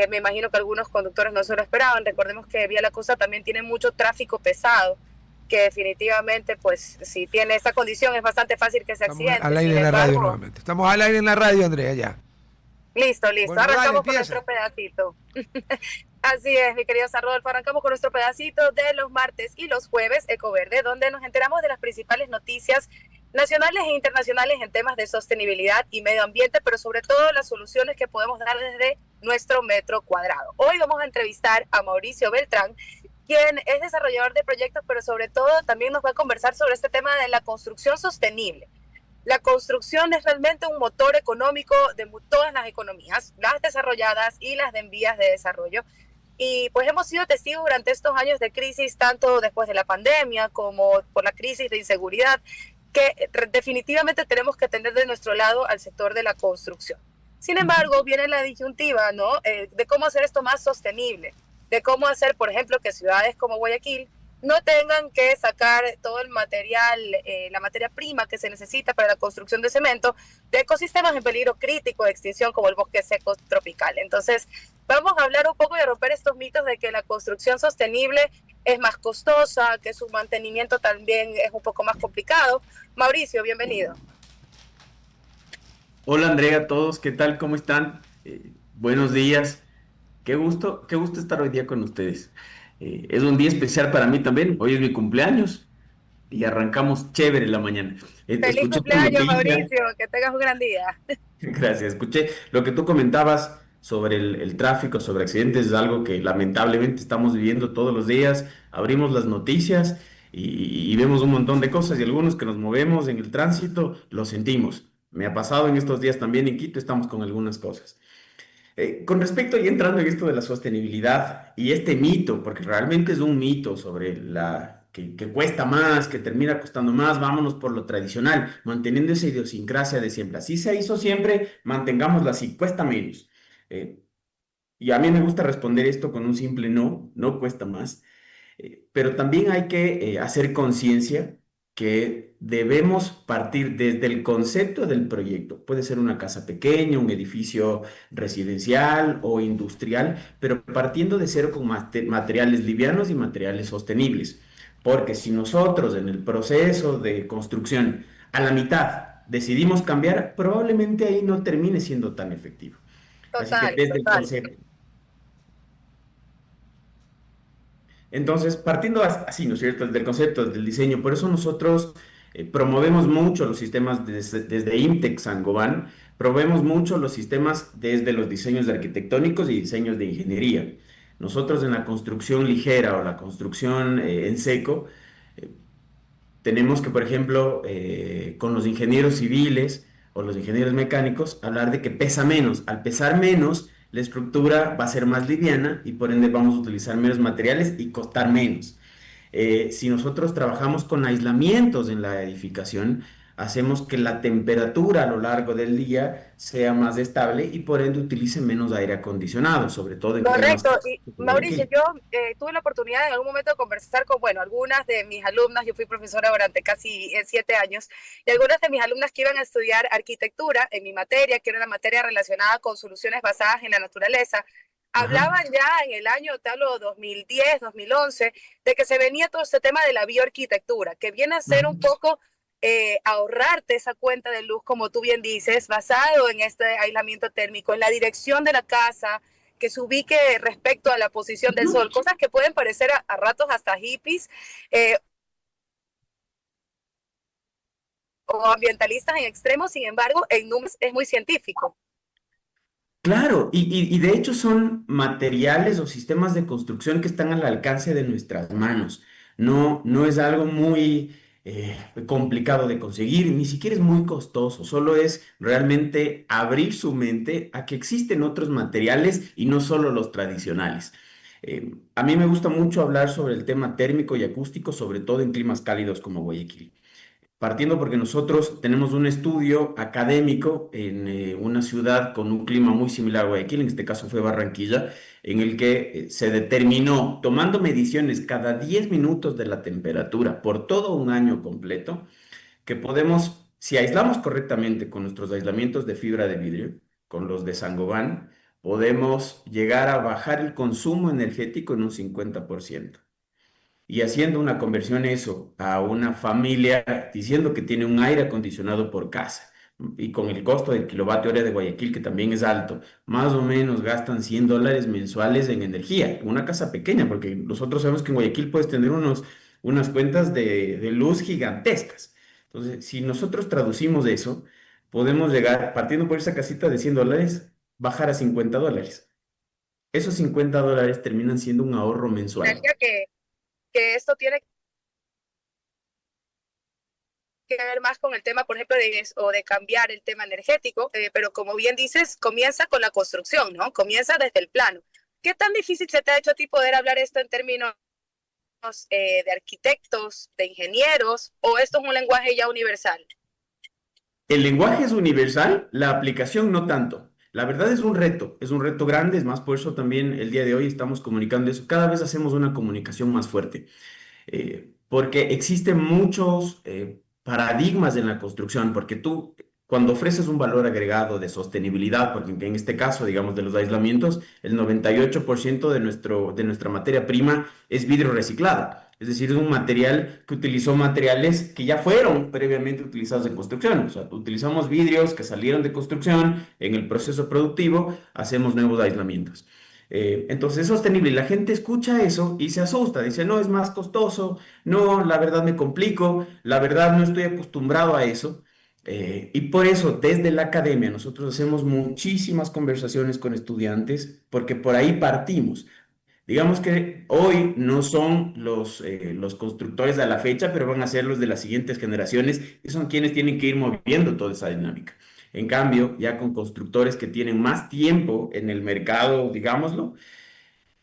me imagino que algunos conductores no se lo esperaban. Recordemos que Vía La Costa también tiene mucho tráfico pesado que definitivamente, pues, si tiene esta condición es bastante fácil que se Estamos accidente. al aire Sin en la radio embargo, nuevamente. Estamos al aire en la radio, Andrea, ya. listo, listo. Bueno, dale, Arrancamos con empieza. nuestro pedacito. Así es, mi querido San Rodolfo. Arrancamos con nuestro pedacito de los martes y los jueves Ecoverde, donde nos enteramos de las principales noticias nacionales e internacionales en temas de sostenibilidad y medio ambiente, pero sobre todo las soluciones que podemos dar desde nuestro metro cuadrado. Hoy vamos a entrevistar a Mauricio Beltrán, quien es desarrollador de proyectos, pero sobre todo también nos va a conversar sobre este tema de la construcción sostenible. La construcción es realmente un motor económico de todas las economías, las desarrolladas y las de en vías de desarrollo. Y pues hemos sido testigos durante estos años de crisis, tanto después de la pandemia como por la crisis de inseguridad, que definitivamente tenemos que tener de nuestro lado al sector de la construcción. Sin embargo, viene la disyuntiva, ¿no? De cómo hacer esto más sostenible, de cómo hacer, por ejemplo, que ciudades como Guayaquil no tengan que sacar todo el material, la materia prima que se necesita para la construcción de cemento de ecosistemas en peligro crítico de extinción como el bosque seco tropical. Entonces, vamos a hablar un poco y a romper estos mitos de que la construcción sostenible es más costosa, que su mantenimiento también es un poco más complicado. Mauricio, bienvenido. Hola Andrea, a todos, ¿qué tal? ¿Cómo están? Buenos días. Qué gusto estar hoy día con ustedes. Es un día especial para mí también. Hoy es mi cumpleaños y arrancamos chévere la mañana. Feliz Escuché tu cumpleaños, noticia. Mauricio, que tengas un gran día. Gracias. Escuché lo que tú comentabas sobre el tráfico, sobre accidentes, es algo que lamentablemente estamos viviendo todos los días. Abrimos las noticias y vemos un montón de cosas y algunos que nos movemos en el tránsito lo sentimos. Me ha pasado en estos días también en Quito, estamos con algunas cosas. Con respecto y entrando en esto de la sostenibilidad y este mito, porque realmente es un mito sobre que cuesta más, que termina costando más, vámonos por lo tradicional, manteniendo esa idiosincrasia de siempre. Así se hizo siempre, mantengámosla así, cuesta menos. Eh, y a mí me gusta responder esto con un simple no, no cuesta más. Pero también hay que hacer conciencia que debemos partir desde el concepto del proyecto. Puede ser una casa pequeña, un edificio residencial o industrial, pero partiendo de cero con materiales livianos y materiales sostenibles. Porque si nosotros en el proceso de construcción a la mitad decidimos cambiar, probablemente ahí no termine siendo tan efectivo. Así que Total, desde el total. concepto. Entonces, partiendo así, ¿no es cierto?, del concepto, del diseño, por eso nosotros promovemos mucho los sistemas desde IMTEC Sangoban, promovemos mucho los sistemas desde los diseños arquitectónicos y diseños de ingeniería. Nosotros en la construcción ligera o la construcción en seco, eh, tenemos que, por ejemplo, con los ingenieros civiles o los ingenieros mecánicos, hablar de que pesa menos. Al pesar menos, la estructura va a ser más liviana y por ende vamos a utilizar menos materiales y costar menos. Si nosotros trabajamos con aislamientos en la edificación, hacemos que la temperatura a lo largo del día sea más estable y por ende utilice menos aire acondicionado, sobre todo en climas Correcto. como Y Mauricio, Guayaquil. yo tuve la oportunidad en algún momento de conversar con, bueno, algunas de mis alumnas, yo fui profesora durante casi 7 años, y algunas de mis alumnas que iban a estudiar arquitectura en mi materia, que era una materia relacionada con soluciones basadas en la naturaleza, Ajá. hablaban ya en el año, te hablo 2010, 2011, de que se venía todo este tema de la bioarquitectura, que viene a ser un Ujú. poco ahorrarte esa cuenta de luz, como tú bien dices, basado en este aislamiento térmico, en la dirección de la casa, que se ubique respecto a la posición del sol, cosas que pueden parecer a ratos hasta hippies eh, o ambientalistas en extremos, sin embargo, en números es muy científico. Claro, y de hecho son materiales o sistemas de construcción que están al alcance de nuestras manos. No, no es algo muy complicado de conseguir, ni siquiera es muy costoso, solo es realmente abrir su mente a que existen otros materiales y no solo los tradicionales. A mí me gusta mucho hablar sobre el tema térmico y acústico, sobre todo en climas cálidos como Guayaquil. Partiendo porque nosotros tenemos un estudio académico en una ciudad con un clima muy similar a Guayaquil, en este caso fue Barranquilla, en el que se determinó, tomando mediciones cada 10 minutos de la temperatura por todo un año completo, que podemos, si aislamos correctamente con nuestros aislamientos de fibra de vidrio, con los de Sangoban, podemos llegar a bajar el consumo energético en un 50%. y haciendo una conversión eso a una familia diciendo que tiene un aire acondicionado por casa y con el costo del kilovatio hora de Guayaquil, que también es alto, más o menos gastan $100 mensuales en energía, una casa pequeña, porque nosotros sabemos que en Guayaquil puedes tener unas cuentas de luz gigantescas. Entonces, si nosotros traducimos eso, podemos llegar, partiendo por esa casita de $100, bajar a $50. Esos $50 terminan siendo un ahorro mensual. Creería que esto tiene que ver más con el tema, por ejemplo, o de cambiar el tema energético, pero como bien dices, comienza con la construcción, ¿no? Comienza desde el plano. ¿Qué tan difícil se te ha hecho a ti poder hablar esto en términos de arquitectos, de ingenieros, o esto es un lenguaje ya universal? El lenguaje es universal, la aplicación no tanto. La verdad es un reto grande, es más, por eso también el día de hoy estamos comunicando eso. Cada vez hacemos una comunicación más fuerte. Porque existen muchos paradigmas en la construcción, porque tú cuando ofreces un valor agregado de sostenibilidad, porque en este caso, digamos, de los aislamientos, el 98% de nuestra materia prima es vidrio reciclado. Es decir, es un material que utilizó materiales que ya fueron previamente utilizados en construcción. O sea, utilizamos vidrios que salieron de construcción, en el proceso productivo hacemos nuevos aislamientos. Entonces es sostenible y la gente escucha eso y se asusta, dice, no, es más costoso, no, la verdad me complico, la verdad no estoy acostumbrado a eso. Y por eso desde la academia nosotros hacemos muchísimas conversaciones con estudiantes porque por ahí partimos. Digamos que hoy no son los constructores a la fecha, pero van a ser los de las siguientes generaciones y son quienes tienen que ir moviendo toda esa dinámica. En cambio, ya con constructores que tienen más tiempo en el mercado, digámoslo,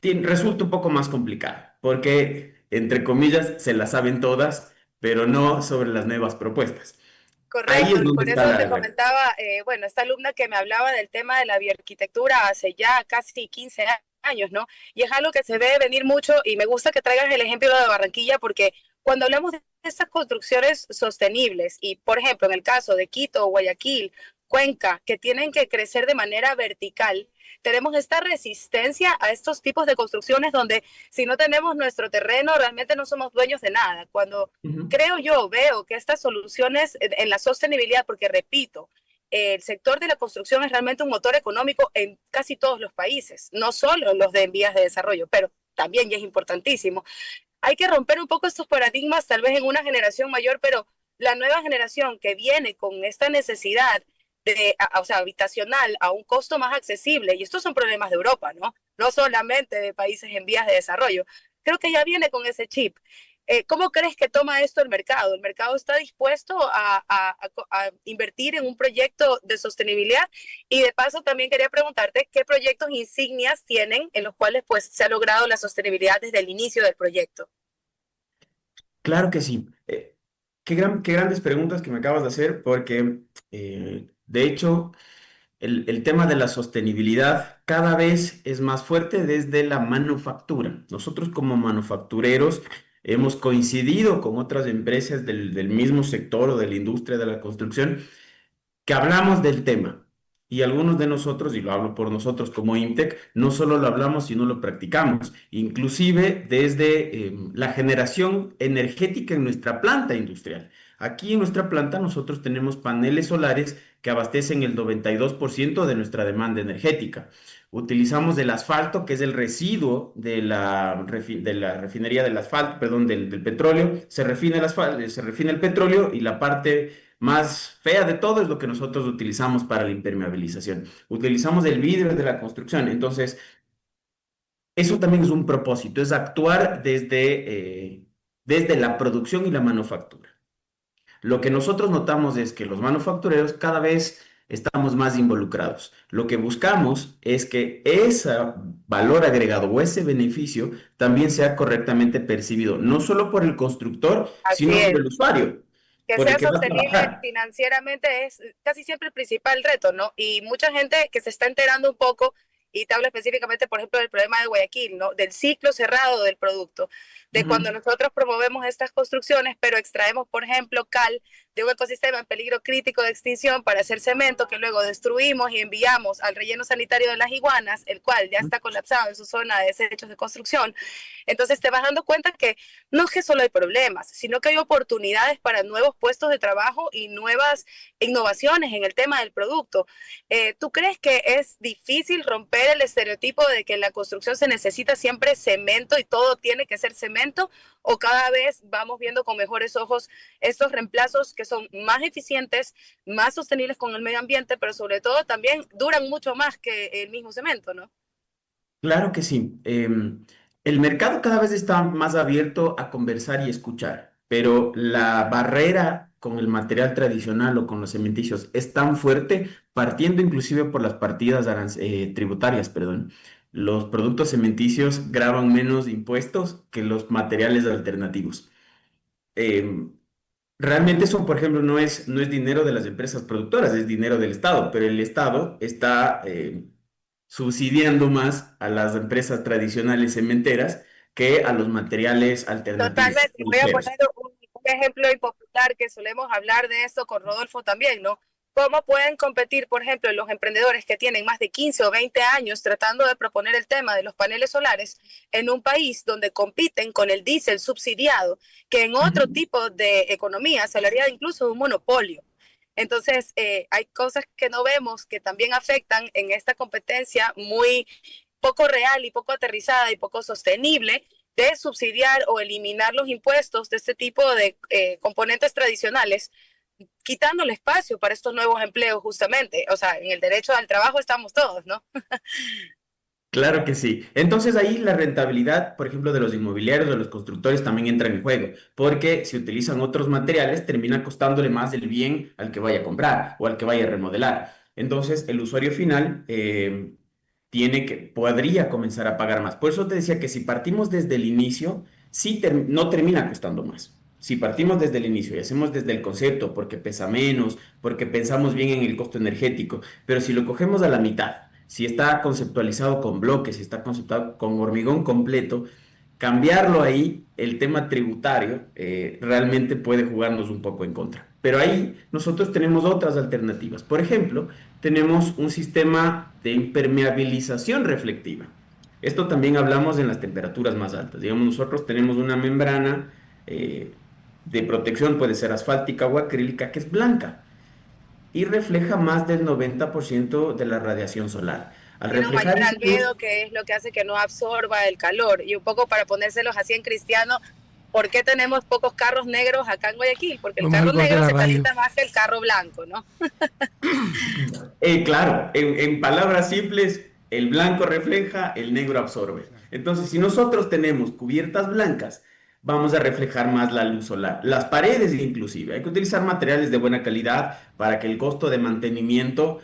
resulta un poco más complicado, porque, entre comillas, se las saben todas, pero no sobre las nuevas propuestas. Ahí Correcto, es y donde por está eso te la... comentaba, bueno, esta alumna que me hablaba del tema de la bioarquitectura hace ya casi 15 años, ¿no? Y es algo que se ve venir mucho y me gusta que traigas el ejemplo de Barranquilla porque cuando hablamos de estas construcciones sostenibles y, por ejemplo, en el caso de Quito, Guayaquil, Cuenca, que tienen que crecer de manera vertical, tenemos esta resistencia a estos tipos de construcciones donde si no tenemos nuestro terreno realmente no somos dueños de nada. Cuando Ujú. creo yo, veo que estas soluciones en la sostenibilidad, porque repito, el sector de la construcción es realmente un motor económico en casi todos los países, no solo los de en vías de desarrollo, pero también ya es importantísimo. Hay que romper un poco estos paradigmas, tal vez en una generación mayor, pero la nueva generación que viene con esta necesidad o sea, habitacional a un costo más accesible, y estos son problemas de Europa, ¿no? No solamente de países en vías de desarrollo. Creo que ya viene con ese chip. ¿Cómo crees que toma esto el mercado? ¿El mercado está dispuesto a invertir en un proyecto de sostenibilidad? Y de paso también quería preguntarte qué proyectos insignias tienen en los cuales pues se ha logrado la sostenibilidad desde el inicio del proyecto. Claro que sí. Qué grandes preguntas que me acabas de hacer, porque de hecho el tema de la sostenibilidad cada vez es más fuerte desde la manufactura. Nosotros como manufactureros hemos coincidido con otras empresas del mismo sector o de la industria de la construcción que hablamos del tema. Y algunos de nosotros, y lo hablo por nosotros como INTEC, no solo lo hablamos, sino lo practicamos, inclusive desde la generación energética en nuestra planta industrial. Aquí en nuestra planta nosotros tenemos paneles solares que abastecen el 92% de nuestra demanda energética. Utilizamos el asfalto, que es el residuo de la refinería del asfalto, perdón, del petróleo. Se refina el asfalto, se refina el petróleo y la parte más fea de todo es lo que nosotros utilizamos para la impermeabilización. Utilizamos el vidrio de la construcción. Entonces, eso también es un propósito, es actuar desde la producción y la manufactura. Lo que nosotros notamos es que los manufactureros cada vez estamos más involucrados. Lo que buscamos es que ese valor agregado o ese beneficio también sea correctamente percibido, no solo por el constructor, Así sino por es. el usuario, Que por el sea que va a sostenible trabajar. financieramente es casi siempre el principal reto, ¿no? Y mucha gente que se está enterando un poco, y te hablo específicamente, por ejemplo, del problema de Guayaquil, ¿no? Del ciclo cerrado del producto, de cuando Ujú. nosotros promovemos estas construcciones, pero extraemos, por ejemplo, cal de un ecosistema en peligro crítico de extinción para hacer cemento que luego destruimos y enviamos al relleno sanitario de las iguanas, el cual ya está colapsado en su zona de desechos de construcción. Entonces te vas dando cuenta que no es que solo hay problemas, sino que hay oportunidades para nuevos puestos de trabajo y nuevas innovaciones en el tema del producto. ¿Tú crees que es difícil romper el estereotipo de que en la construcción se necesita siempre cemento y todo tiene que ser cemento? ¿O cada vez vamos viendo con mejores ojos estos reemplazos que son más eficientes, más sostenibles con el medio ambiente, pero sobre todo también duran mucho más que el mismo cemento, ¿no? Claro que sí. El mercado cada vez está más abierto a conversar y escuchar, pero la barrera con el material tradicional o con los cementicios es tan fuerte, partiendo inclusive por las partidas tributarias, perdón. Los productos cementicios graban menos impuestos que los materiales alternativos. Em, Realmente eso, por ejemplo, no es dinero de las empresas productoras, es dinero del Estado, pero el Estado está subsidiando más a las empresas tradicionales cementeras que a los materiales alternativos Totalmente. Voy a ligeros. poner un ejemplo impopular que solemos hablar de esto con Rodolfo también, ¿no? ¿Cómo pueden competir, por ejemplo, los emprendedores que tienen más de 15 o 20 años tratando de proponer el tema de los paneles solares en un país donde compiten con el diésel subsidiado, que en otro Ujú. tipo de economía se hablaría incluso de un monopolio? Entonces, hay cosas que no vemos que también afectan en esta competencia muy poco real y poco aterrizada y poco sostenible de subsidiar o eliminar los impuestos de este tipo de componentes tradicionales, quitándole espacio para estos nuevos empleos justamente. O sea, en el derecho al trabajo estamos todos, ¿no? Claro que sí. Entonces ahí la rentabilidad, por ejemplo, de los inmobiliarios, de los constructores también entra en juego, porque si utilizan otros materiales, termina costándole más el bien al que vaya a comprar o al que vaya a remodelar. Entonces el usuario final podría comenzar a pagar más. Por eso te decía que si partimos desde el inicio, sí no termina costando más. Si partimos desde el inicio y hacemos desde el concepto, porque pesa menos, porque pensamos bien en el costo energético, pero si lo cogemos a la mitad, si está conceptualizado con bloques, si está conceptuado con hormigón completo, cambiarlo ahí, el tema tributario, realmente puede jugarnos un poco en contra. Pero ahí nosotros tenemos otras alternativas. Por ejemplo, tenemos un sistema de impermeabilización reflectiva. Esto también hablamos en las temperaturas más altas. Digamos, nosotros tenemos una membrana de protección, puede ser asfáltica o acrílica, que es blanca y refleja más del 90% de la radiación solar. Al Tiene un reflejar mayor esa luz, albedo, que es lo que hace que no absorba el calor. Y un poco para ponérselos así en cristiano, ¿por qué tenemos pocos carros negros acá en Guayaquil? Porque el Vamos al carro corte de negro la se radio. calienta más que el carro blanco, ¿no? claro, en palabras simples, el blanco refleja, el negro absorbe. Entonces, si nosotros tenemos cubiertas blancas, vamos a reflejar más la luz solar. Las paredes inclusive. Hay que utilizar materiales de buena calidad para que el costo de mantenimiento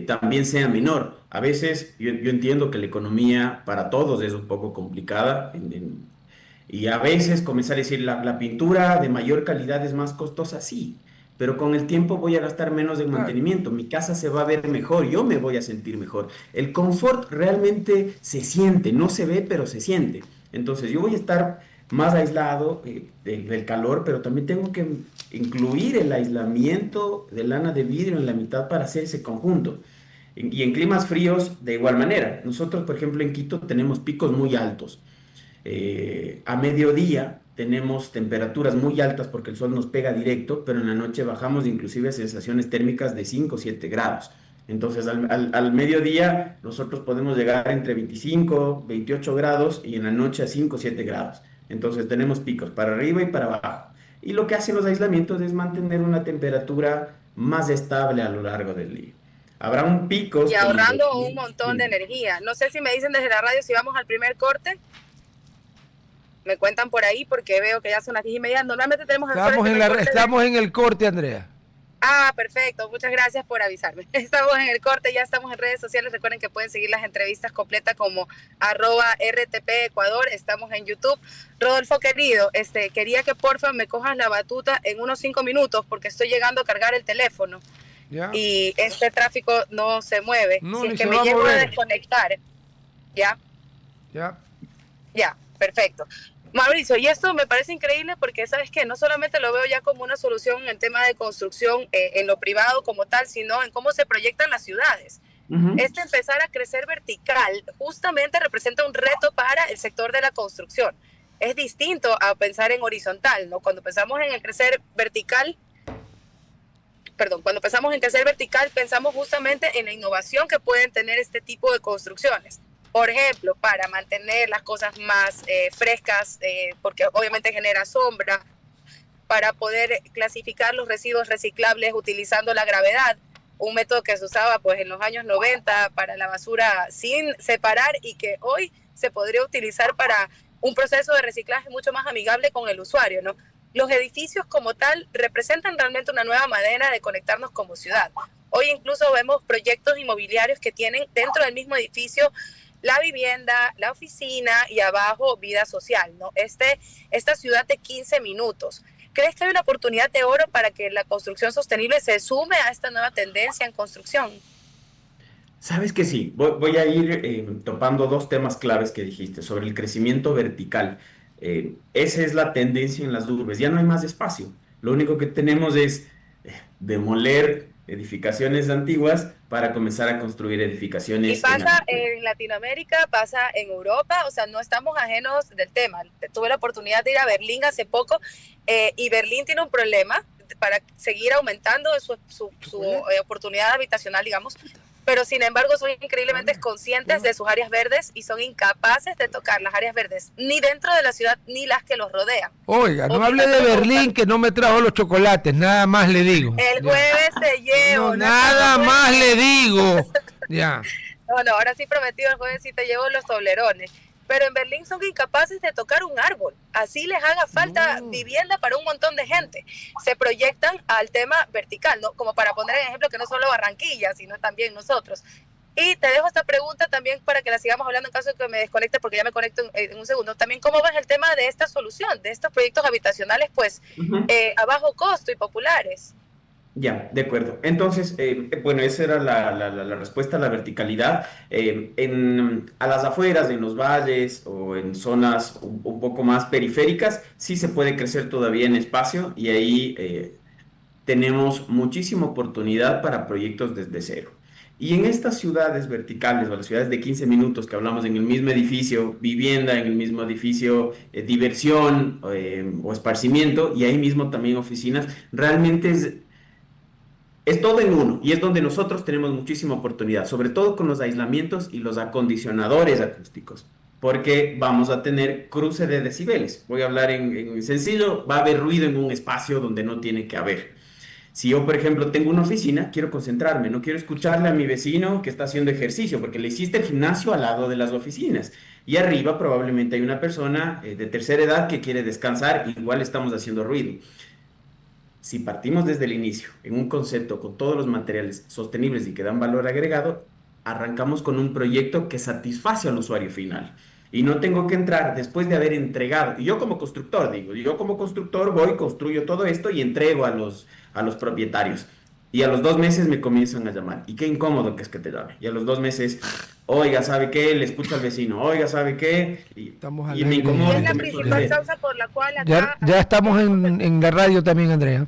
también sea menor. A veces yo entiendo que la economía para todos es un poco complicada y a veces comenzar a decir la pintura de mayor calidad es más costosa, sí, pero con el tiempo voy a gastar menos en Claro. mantenimiento, mi casa se va a ver mejor, yo me voy a sentir mejor. El confort realmente se siente, no se ve, pero se siente. Entonces yo voy a estar más aislado del calor, pero también tengo que incluir el aislamiento de lana de vidrio en la mitad para hacer ese conjunto. Y en climas fríos, de igual manera. Nosotros, por ejemplo, en Quito tenemos picos muy altos. A mediodía tenemos temperaturas muy altas porque el sol nos pega directo, pero en la noche bajamos inclusive a sensaciones térmicas de 5 o 7 grados. Entonces al mediodía nosotros podemos llegar entre 25, 28 grados y en la noche a 5 o 7 grados. Entonces tenemos picos para arriba y para abajo. Y lo que hacen los aislamientos es mantener una temperatura más estable a lo largo del día. Habrá un picos Y como de... ahorrando un montón de energía. No sé si me dicen desde la radio si vamos al primer corte. Me cuentan por ahí porque veo que ya son las 10:30. Normalmente tenemos asesores que me corten. Estamos en el corte, Andrea. Ah, perfecto. Muchas gracias por avisarme. Estamos en el corte, ya estamos en redes sociales. Recuerden que pueden seguir las entrevistas completas como @RTP Ecuador. Estamos en YouTube. Rodolfo, querido, quería que porfa me cojas la batuta en unos 5 minutos porque estoy llegando a cargar el teléfono Ya. y este tráfico no se mueve. No, Si ni es que se me va a llego a mover. desconectar, ya, Ya. ya, perfecto. Mauricio, y esto me parece increíble porque, ¿sabes qué? No solamente lo veo ya como una solución en el tema de construcción en lo privado como tal, sino en cómo se proyectan las ciudades. Ujú. Este empezar a crecer vertical justamente representa un reto para el sector de la construcción. Es distinto a pensar en horizontal, ¿no? Cuando pensamos en el crecer vertical, perdón, cuando pensamos en crecer vertical, pensamos justamente en la innovación que pueden tener este tipo de construcciones. Por ejemplo, para mantener las cosas más frescas, porque obviamente genera sombra, para poder clasificar los residuos reciclables utilizando la gravedad, un método que se usaba pues en los años 90 para la basura sin separar y que hoy se podría utilizar para un proceso de reciclaje mucho más amigable con el usuario, ¿no? Los edificios como tal representan realmente una nueva manera de conectarnos como ciudad. Hoy incluso vemos proyectos inmobiliarios que tienen dentro del mismo edificio la vivienda, la oficina y abajo vida social, ¿no? Esta ciudad de 15 minutos. ¿Crees que hay una oportunidad de oro para que la construcción sostenible se sume a esta nueva tendencia en construcción? Sabes que sí, voy a ir topando dos temas claves que dijiste sobre el crecimiento vertical. Esa es la tendencia en las urbes. Ya no hay más espacio. Lo único que tenemos es demoler edificaciones antiguas para comenzar a construir Y edificaciones en pasa altura. en Latinoamérica, pasa en Europa, o sea, no estamos ajenos del tema. Tuve la oportunidad de ir a Berlín hace poco y Berlín tiene un problema para seguir aumentando su oportunidad habitacional, digamos, pero sin embargo son increíblemente conscientes de sus áreas verdes y son incapaces de tocar las áreas verdes, ni dentro de la ciudad ni las que los rodean, Oiga, no hable de obligándolo a buscar. Berlín que no me trajo los chocolates, nada más le digo. El Ya. jueves te No, llevo, no estamos nada pues. más le digo. Ya. No, no, ahora sí prometido el jueves sí te llevo los toblerones. Pero en Berlín son incapaces de tocar un árbol. Así les haga falta No. vivienda para un montón de gente. Se proyectan al tema vertical, ¿no? Como para poner en ejemplo que no solo Barranquilla, sino también nosotros. Y te dejo esta pregunta también para que la sigamos hablando en caso de que me desconecte, porque ya me conecto en un segundo. También, ¿cómo ves el tema de esta solución, de estos proyectos habitacionales, pues, Ujú. a bajo costo y populares? Ya, de acuerdo. Entonces, bueno, esa era la respuesta a la verticalidad. A las afueras, en los valles o en zonas un poco más periféricas, sí se puede crecer todavía en espacio y ahí tenemos muchísima oportunidad para proyectos desde cero. Y en estas ciudades verticales o las ciudades de 15 minutos que hablamos en el mismo edificio, vivienda en el mismo edificio, diversión o esparcimiento y ahí mismo también oficinas, realmente es todo en uno y es donde nosotros tenemos muchísima oportunidad, sobre todo con los aislamientos y los acondicionadores acústicos, porque vamos a tener cruce de decibeles. Voy a hablar en sencillo, va a haber ruido en un espacio donde no tiene que haber. Si yo, por ejemplo, tengo una oficina, quiero concentrarme, no quiero escucharle a mi vecino que está haciendo ejercicio, porque le hiciste el gimnasio al lado de las oficinas. Y arriba probablemente hay una persona de tercera edad que quiere descansar, igual estamos haciendo ruido. Si partimos desde el inicio en un concepto con todos los materiales sostenibles y que dan valor agregado, arrancamos con un proyecto que satisface al usuario final. Y no tengo que entrar después de haber entregado. Y yo como constructor, digo, yo como constructor voy, construyo todo esto y entrego a los propietarios. Y a los 2 meses me comienzan a llamar. Y qué incómodo que es que te llame. Y a los 2 meses, oiga, ¿sabe qué? Le escucho al vecino, oiga, ¿sabe qué? Estamos al Y me aire. Y incomoda es y la comienzo a principal vender. causa por la cual Ya, acá ya estamos tenemos. en la radio también, Andrea.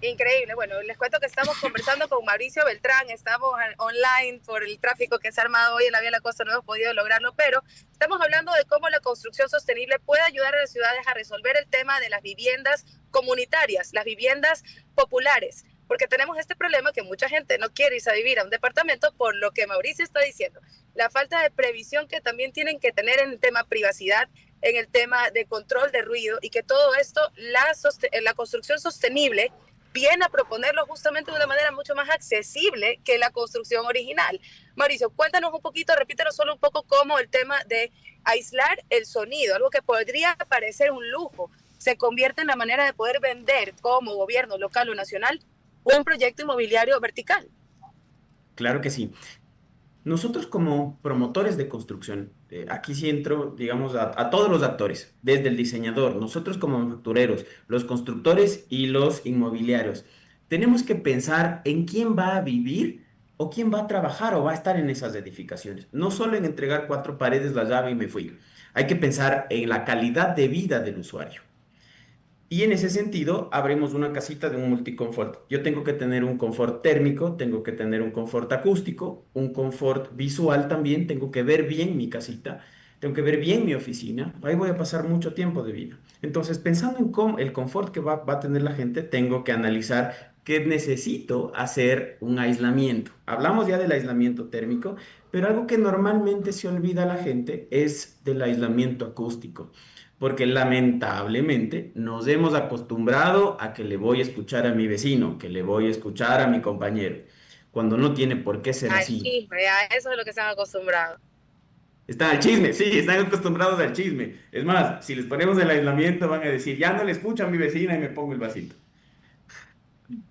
Increíble. Bueno, les cuento que estamos conversando con Mauricio Beltrán, estamos online por el tráfico que se ha armado hoy en la Vía de la Costa, no hemos podido lograrlo, pero estamos hablando de cómo la construcción sostenible puede ayudar a las ciudades a resolver el tema de las viviendas comunitarias, las viviendas populares, porque tenemos este problema que mucha gente no quiere irse a vivir a un departamento por lo que Mauricio está diciendo, la falta de previsión que también tienen que tener en el tema privacidad, en el tema de control de ruido y que todo esto, la construcción sostenible viene a proponerlo justamente de una manera mucho más accesible que la construcción original. Mauricio, cuéntanos un poquito, repítenos solo un poco cómo el tema de aislar el sonido, algo que podría parecer un lujo, se convierte en la manera de poder vender como gobierno local o nacional un proyecto inmobiliario vertical. Claro que sí. Nosotros como promotores de construcción, aquí sí entro, digamos, a todos los actores, desde el diseñador, nosotros como manufactureros, los constructores y los inmobiliarios, tenemos que pensar en quién va a vivir o quién va a trabajar o va a estar en esas edificaciones. No solo en entregar 4 paredes, la llave y me fui. Hay que pensar en la calidad de vida del usuario. Y en ese sentido, abrimos una casita de un multiconfort. Yo tengo que tener un confort térmico, tengo que tener un confort acústico, un confort visual también, tengo que ver bien mi casita, tengo que ver bien mi oficina. Ahí voy a pasar mucho tiempo de vida. Entonces, pensando en cómo, el confort que va a tener la gente, tengo que analizar que necesito hacer un aislamiento. Hablamos ya del aislamiento térmico, pero algo que normalmente se olvida a la gente es del aislamiento acústico, porque lamentablemente nos hemos acostumbrado a que le voy a escuchar a mi vecino, que le voy a escuchar a mi compañero, cuando no tiene por qué ser Al así. chisme, a eso es lo que se han acostumbrado. Están al chisme, sí, están acostumbrados al chisme. Es más, si les ponemos el aislamiento van a decir, ya no le escucho a mi vecina y me pongo el vasito.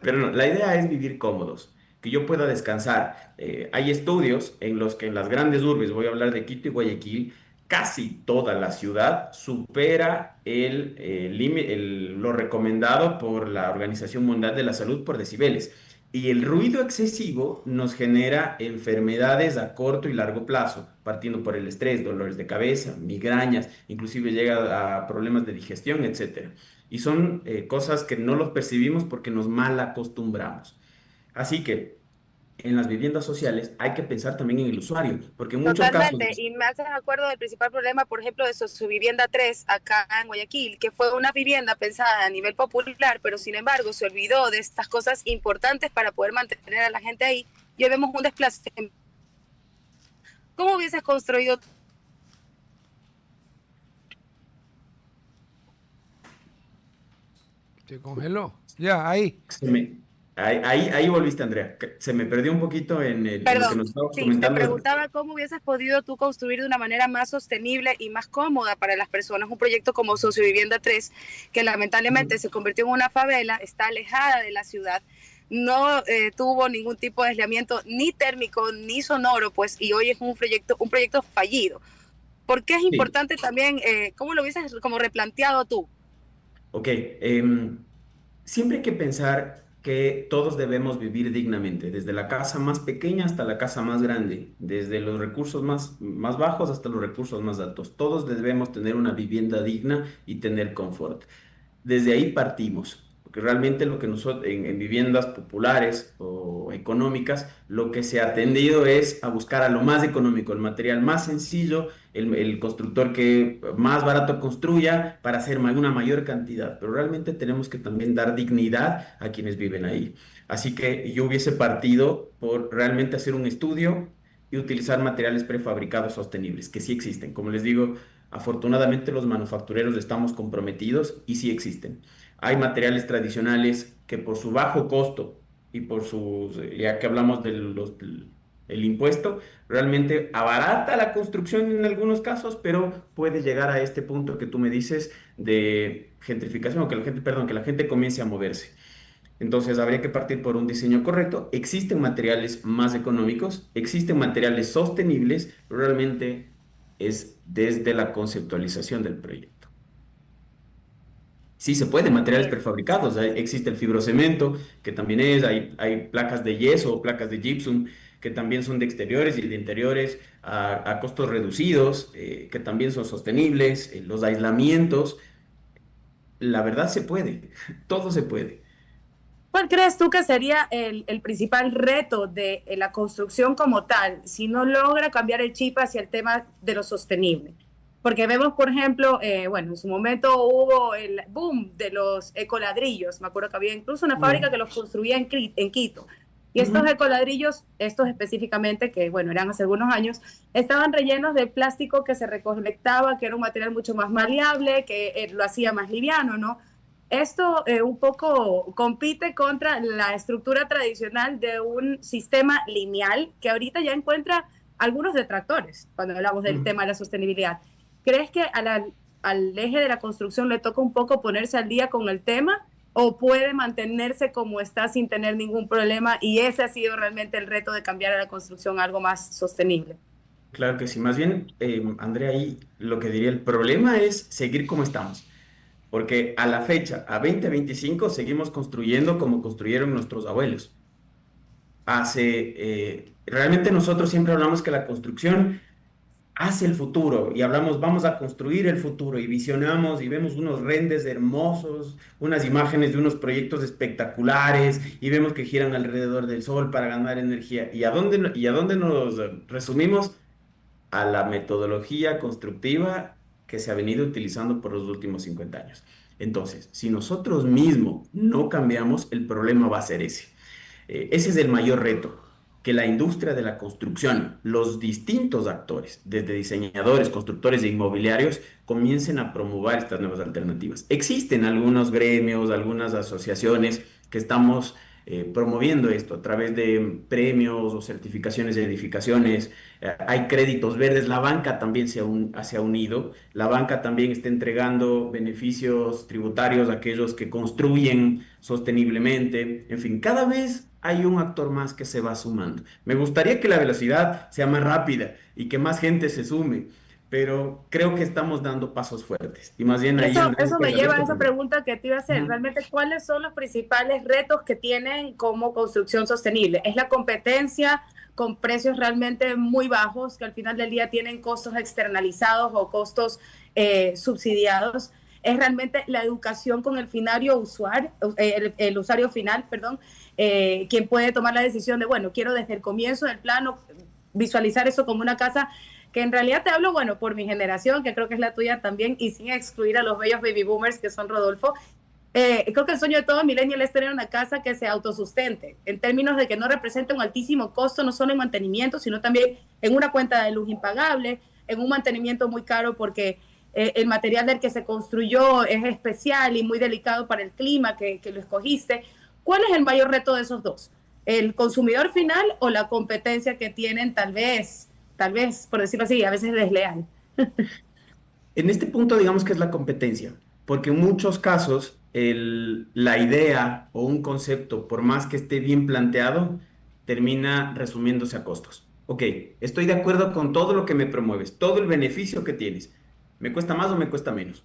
Pero no, la idea es vivir cómodos, que yo pueda descansar. Hay estudios en los que en las grandes urbes, voy a hablar de Quito y Guayaquil, casi toda la ciudad supera lo recomendado por la Organización Mundial de la Salud por decibeles. Y el ruido excesivo nos genera enfermedades a corto y largo plazo, partiendo por el estrés, dolores de cabeza, migrañas, inclusive llega a problemas de digestión, etcétera. Y son cosas que no los percibimos porque nos mal acostumbramos. Así que en las viviendas sociales hay que pensar también en el usuario, porque en muchos casos, Totalmente, y me haces acuerdo del principal problema, por ejemplo, de su vivienda 3 acá en Guayaquil, que fue una vivienda pensada a nivel popular, pero sin embargo se olvidó de estas cosas importantes para poder mantener a la gente ahí. Y hoy vemos un desplazamiento. ¿Cómo hubieses construido? Se congeló. Ya, ahí. ahí volviste, Andrea. Se me perdió un poquito en lo que Perdón, nos estabas sí, te comentando. preguntaba cómo hubieses podido tú construir de una manera más sostenible y más cómoda para las personas un proyecto como Sociovivienda 3, que lamentablemente se convirtió en una favela, está alejada de la ciudad, no tuvo ningún tipo de aislamiento ni térmico ni sonoro, pues, y hoy es un proyecto fallido. ¿Por qué es Sí. importante también, cómo lo hubieses como replanteado tú? Ok, siempre hay que pensar que todos debemos vivir dignamente, desde la casa más pequeña hasta la casa más grande, desde los recursos más bajos hasta los recursos más altos. Todos debemos tener una vivienda digna y tener confort. Desde ahí partimos, porque realmente lo que nosotros en viviendas populares o económicas, lo que se ha tendido es a buscar a lo más económico, el material más sencillo, el constructor que más barato construya para hacer una mayor cantidad, pero realmente tenemos que también dar dignidad a quienes viven ahí. Así que yo hubiese partido por realmente hacer un estudio y utilizar materiales prefabricados sostenibles, que sí existen. Como les digo, afortunadamente los manufactureros estamos comprometidos y sí existen. Hay materiales tradicionales que por su bajo costo y por sus, ya que hablamos del impuesto, realmente abarata la construcción en algunos casos, pero puede llegar a este punto que tú me dices de gentrificación, o que la gente, perdón, que la gente comience a moverse. Entonces habría que partir por un diseño correcto. Existen materiales más económicos, existen materiales sostenibles, pero realmente es desde la conceptualización del proyecto. Sí se puede, materiales Bien. prefabricados. Existe el fibrocemento, que también hay placas de yeso o placas de gypsum, que también son de exteriores y de interiores a costos reducidos, que también son sostenibles. Los aislamientos, la verdad se puede, todo se puede. ¿Cuál crees tú que sería el principal reto de la construcción como tal si no logra cambiar el chip hacia el tema de lo sostenible? Porque vemos, por ejemplo, bueno, en su momento hubo el boom de los ecoladrillos. Me acuerdo que había incluso una fábrica que los construía en Quito. Y estos Ujú. ecoladrillos, estos específicamente, que bueno, eran hace algunos años, estaban rellenos de plástico que se recolectaba, que era un material mucho más maleable, que lo hacía más liviano, ¿no? Esto un poco compite contra la estructura tradicional de un sistema lineal que ahorita ya encuentra algunos detractores cuando hablamos del tema de la sostenibilidad. ¿Crees que al eje de la construcción le toca un poco ponerse al día con el tema o puede mantenerse como está sin tener ningún problema y ese ha sido realmente el reto de cambiar a la construcción a algo más sostenible? Claro que sí. Más bien, Andrea, ahí lo que diría el problema es seguir como estamos. Porque a la fecha, a 2025, seguimos construyendo como construyeron nuestros abuelos. realmente nosotros siempre hablamos que la construcción hace el futuro y hablamos, vamos a construir el futuro y visionamos y vemos unos renders hermosos, unas imágenes de unos proyectos espectaculares y vemos que giran alrededor del sol para ganar energía. ¿Y a dónde nos resumimos? A la metodología constructiva que se ha venido utilizando por los últimos 50 años. Entonces, si nosotros mismos no cambiamos, el problema va a ser ese. Ese es el mayor reto, que la industria de la construcción, los distintos actores, desde diseñadores, constructores e inmobiliarios, comiencen a promover estas nuevas alternativas. Existen algunos gremios, algunas asociaciones que estamos promoviendo esto a través de premios o certificaciones de edificaciones. Hay créditos verdes, la banca también se ha unido, la banca también está entregando beneficios tributarios a aquellos que construyen sosteniblemente. En fin, cada vez hay un actor más que se va sumando. Me gustaría que la velocidad sea más rápida y que más gente se sume, pero creo que estamos dando pasos fuertes. Y más bien ahí, Andrés, Eso te me lleva a agradezco esa también. pregunta que te iba a hacer. Ujú. Realmente, ¿cuáles son los principales retos que tienen como construcción sostenible? ¿Es la competencia con precios realmente muy bajos, que al final del día tienen costos externalizados o costos subsidiados? ¿Es realmente la educación con el finario usuario, el usuario final, perdón, quien puede tomar la decisión de, bueno, quiero desde el comienzo del plano visualizar eso como una casa, que en realidad te hablo, bueno, por mi generación, que creo que es la tuya también, y sin excluir a los bellos baby boomers que son Rodolfo? Creo que el sueño de todo millennial es tener una casa que se autosustente, en términos de que no represente un altísimo costo, no solo en mantenimiento, sino también en una cuenta de luz impagable, en un mantenimiento muy caro porque el material del que se construyó es especial y muy delicado para el clima que lo escogiste. ¿Cuál es el mayor reto de esos dos? ¿El consumidor final o la competencia que tienen tal vez, por decirlo así, a veces desleal? En este punto, digamos que es la competencia, porque en muchos casos la idea o un concepto, por más que esté bien planteado, termina resumiéndose a costos. Ok, estoy de acuerdo con todo lo que me promueves, todo el beneficio que tienes. ¿Me cuesta más o me cuesta menos?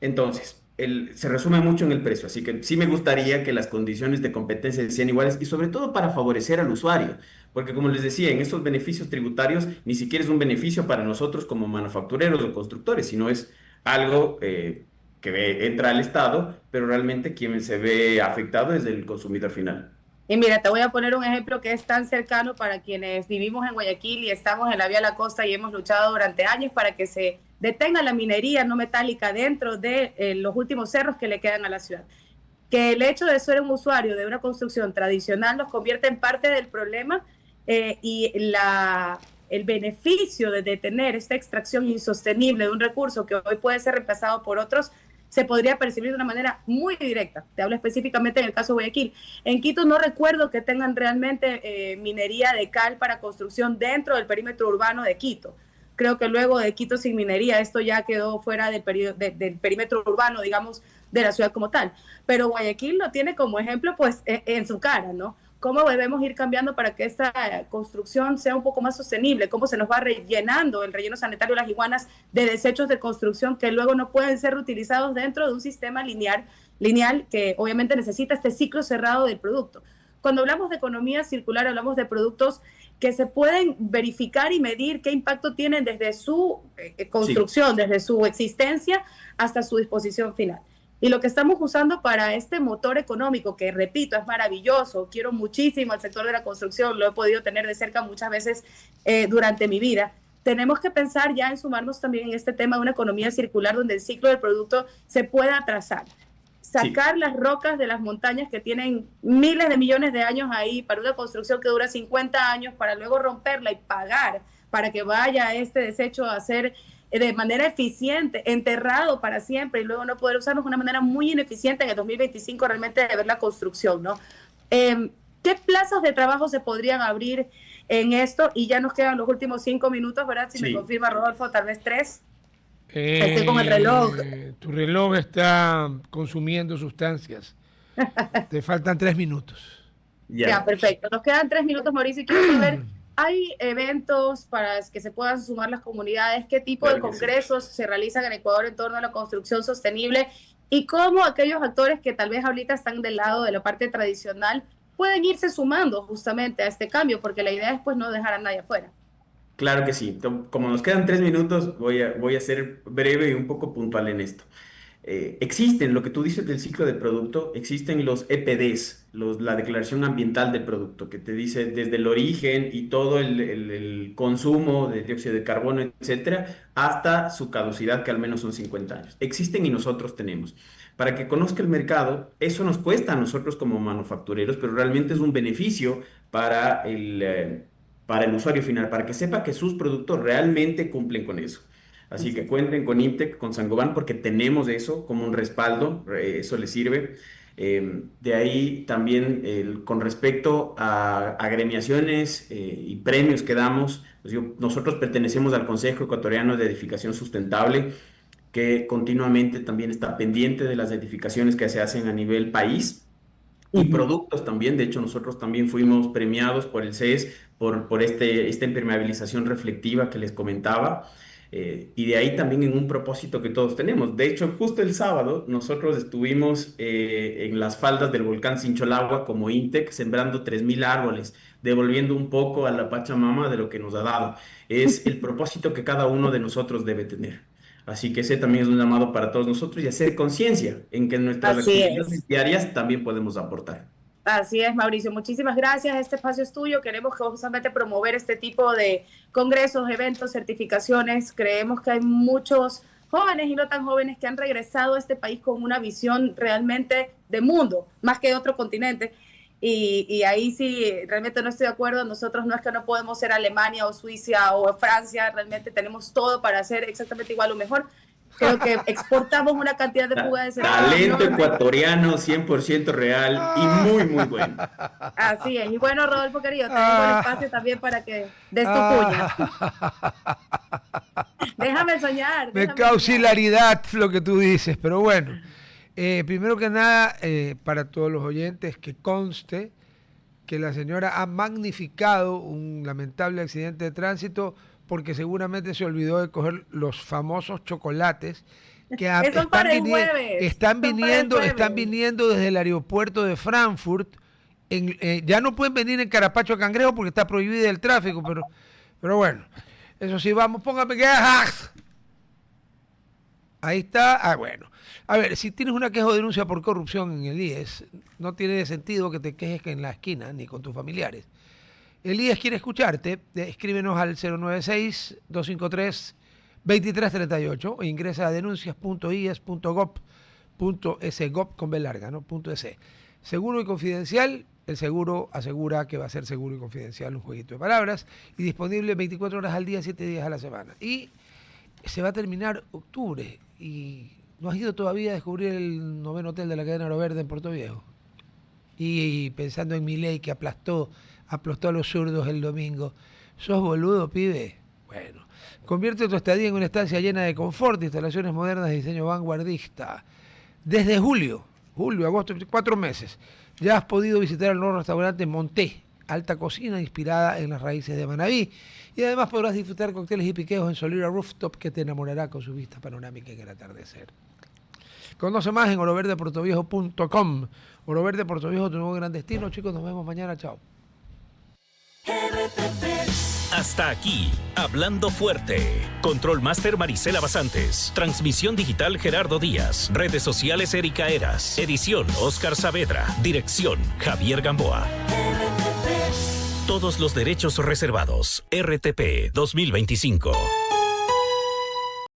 Entonces, se resume mucho en el precio, así que sí me gustaría que las condiciones de competencia sean iguales y sobre todo para favorecer al usuario, porque como les decía, en estos beneficios tributarios ni siquiera es un beneficio para nosotros como manufactureros o constructores, sino es algo entra al Estado, pero realmente quien se ve afectado es el consumidor final. Y mira, te voy a poner un ejemplo que es tan cercano para quienes vivimos en Guayaquil y estamos en la vía a la costa y hemos luchado durante años para que se detenga la minería no metálica dentro de los últimos cerros que le quedan a la ciudad. Que el hecho de ser un usuario de una construcción tradicional nos convierte en parte del problema, el beneficio de detener esta extracción insostenible de un recurso que hoy puede ser reemplazado por otros se podría percibir de una manera muy directa. Te hablo específicamente en el caso de Guayaquil. En Quito no recuerdo que tengan realmente minería de cal para construcción dentro del perímetro urbano de Quito. Creo que luego de Quito sin minería esto ya quedó fuera del perímetro urbano, digamos, de la ciudad como tal. Pero Guayaquil lo tiene como ejemplo pues en su cara, ¿no? ¿Cómo debemos ir cambiando para que esta construcción sea un poco más sostenible? ¿Cómo se nos va rellenando el relleno sanitario de las iguanas de desechos de construcción que luego no pueden ser reutilizados dentro de un sistema lineal que obviamente necesita este ciclo cerrado del producto? Cuando hablamos de economía circular, hablamos de productos que se pueden verificar y medir qué impacto tienen desde su Sí. construcción, desde su existencia hasta su disposición final. Y lo que estamos usando para este motor económico, que repito, es maravilloso, quiero muchísimo al sector de la construcción, lo he podido tener de cerca muchas veces durante mi vida, tenemos que pensar ya en sumarnos también en este tema de una economía circular donde el ciclo del producto se pueda trazar. Sí. Sacar las rocas de las montañas que tienen miles de millones de años ahí para una construcción que dura 50 años, para luego romperla y pagar para que vaya este desecho a ser de manera eficiente, enterrado para siempre y luego no poder usarlos de una manera muy ineficiente en el 2025 realmente de ver la construcción, ¿no? ¿Qué plazas de trabajo se podrían abrir en esto? Y ya nos quedan los últimos 5 minutos, ¿verdad? Si me Sí. confirma Rodolfo, tal vez 3. Estoy con el reloj. Tu reloj está consumiendo sustancias. Te faltan 3 minutos. Ya, Ya. perfecto. Nos quedan 3 minutos, Mauricio, y quiero saber, ¿hay eventos para que se puedan sumar las comunidades? ¿Qué tipo de Claro que sí. congresos se realizan en Ecuador en torno a la construcción sostenible? Y cómo aquellos actores que tal vez ahorita están del lado de la parte tradicional pueden irse sumando justamente a este cambio, porque la idea es pues no dejar a nadie afuera. Claro que sí. Como nos quedan 3 minutos, voy a ser breve y un poco puntual en esto. Existen, lo que tú dices del ciclo de producto, existen los EPDs, la declaración ambiental del producto, que te dice desde el origen y todo el consumo de dióxido de carbono, etcétera, hasta su caducidad, que al menos son 50 años. Existen y nosotros tenemos. Para que conozca el mercado, eso nos cuesta a nosotros como manufactureros, pero realmente es un beneficio para el usuario final, para que sepa que sus productos realmente cumplen con eso. Así que cuenten con Imtech, con Saint-Gobain, porque tenemos eso como un respaldo, eso les sirve. De ahí también con respecto a agremiaciones y premios que damos, pues nosotros pertenecemos al Consejo Ecuatoriano de Edificación Sustentable, que continuamente también está pendiente de las edificaciones que se hacen a nivel país y productos también. De hecho, nosotros también fuimos premiados por el CES por esta impermeabilización reflectiva que les comentaba. Y de ahí también en un propósito que todos tenemos. De hecho, justo el sábado nosotros estuvimos en las faldas del volcán Sincholagua como Intec sembrando 3.000 árboles, devolviendo un poco a la Pachamama de lo que nos ha dado. Es el propósito que cada uno de nosotros debe tener. Así que ese también es un llamado para todos nosotros y hacer conciencia en que en nuestras Así actividades es. diarias también podemos aportar. Así es, Mauricio. Muchísimas gracias. Este espacio es tuyo. Queremos justamente promover este tipo de congresos, eventos, certificaciones. Creemos que hay muchos jóvenes y no tan jóvenes que han regresado a este país con una visión realmente de mundo, más que de otro continente. Y ahí sí, realmente no estoy de acuerdo. Nosotros no es que no podemos ser Alemania o Suiza o Francia. Realmente tenemos todo para hacer exactamente igual o mejor. Creo que exportamos una cantidad de fuga de cerebro. Talento ecuatoriano 100% real y muy, muy bueno. Así es. Y bueno, Rodolfo, querido, te dejo el espacio también para que des tu puña. Déjame soñar. Me causa hilaridad lo que tú dices, pero bueno. Primero que nada, para todos los oyentes, que conste que la señora ha magnificado un lamentable accidente de tránsito porque seguramente se olvidó de coger los famosos chocolates que están viniendo desde el aeropuerto de Frankfurt. Ya no pueden venir en Carapacho de Cangrejo porque está prohibido el tráfico, pero bueno, eso sí, vamos, póngame que... Ahí está, bueno. A ver, si tienes una queja o denuncia por corrupción en el IES, no tiene sentido que te quejes en la esquina ni con tus familiares. El IES quiere escucharte, escríbenos al 096-253-2338 o ingresa a denuncias.ies.gov.es, gov con B larga, ¿no? .es. Seguro y confidencial, el seguro asegura que va a ser seguro y confidencial, un jueguito de palabras, y disponible 24 horas al día, 7 días a la semana. Y se va a terminar octubre y no has ido todavía a descubrir el 9º hotel de la cadena Oro Verde en Puerto Viejo. Y pensando en Milei que aplastó a los zurdos el domingo. ¿Sos boludo, pibe? Bueno, convierte tu estadía en una estancia llena de confort, instalaciones modernas de diseño vanguardista. Desde julio, agosto, 4 meses, ya has podido visitar el nuevo restaurante Monté, alta cocina inspirada en las raíces de Manabí. Y además podrás disfrutar cócteles y piqueos en Solera Rooftop que te enamorará con su vista panorámica en el atardecer. Conoce más en oroverdeportoviejo.com. Oro Verde Puerto Viejo, tu nuevo gran destino. Chicos, nos vemos mañana. Chao. Hasta aquí, Hablando Fuerte. Control Master Marisela Basantes. Transmisión digital Gerardo Díaz. Redes sociales Erika Eras. Edición Oscar Saavedra. Dirección Javier Gamboa. Todos los derechos reservados. RTP 2025.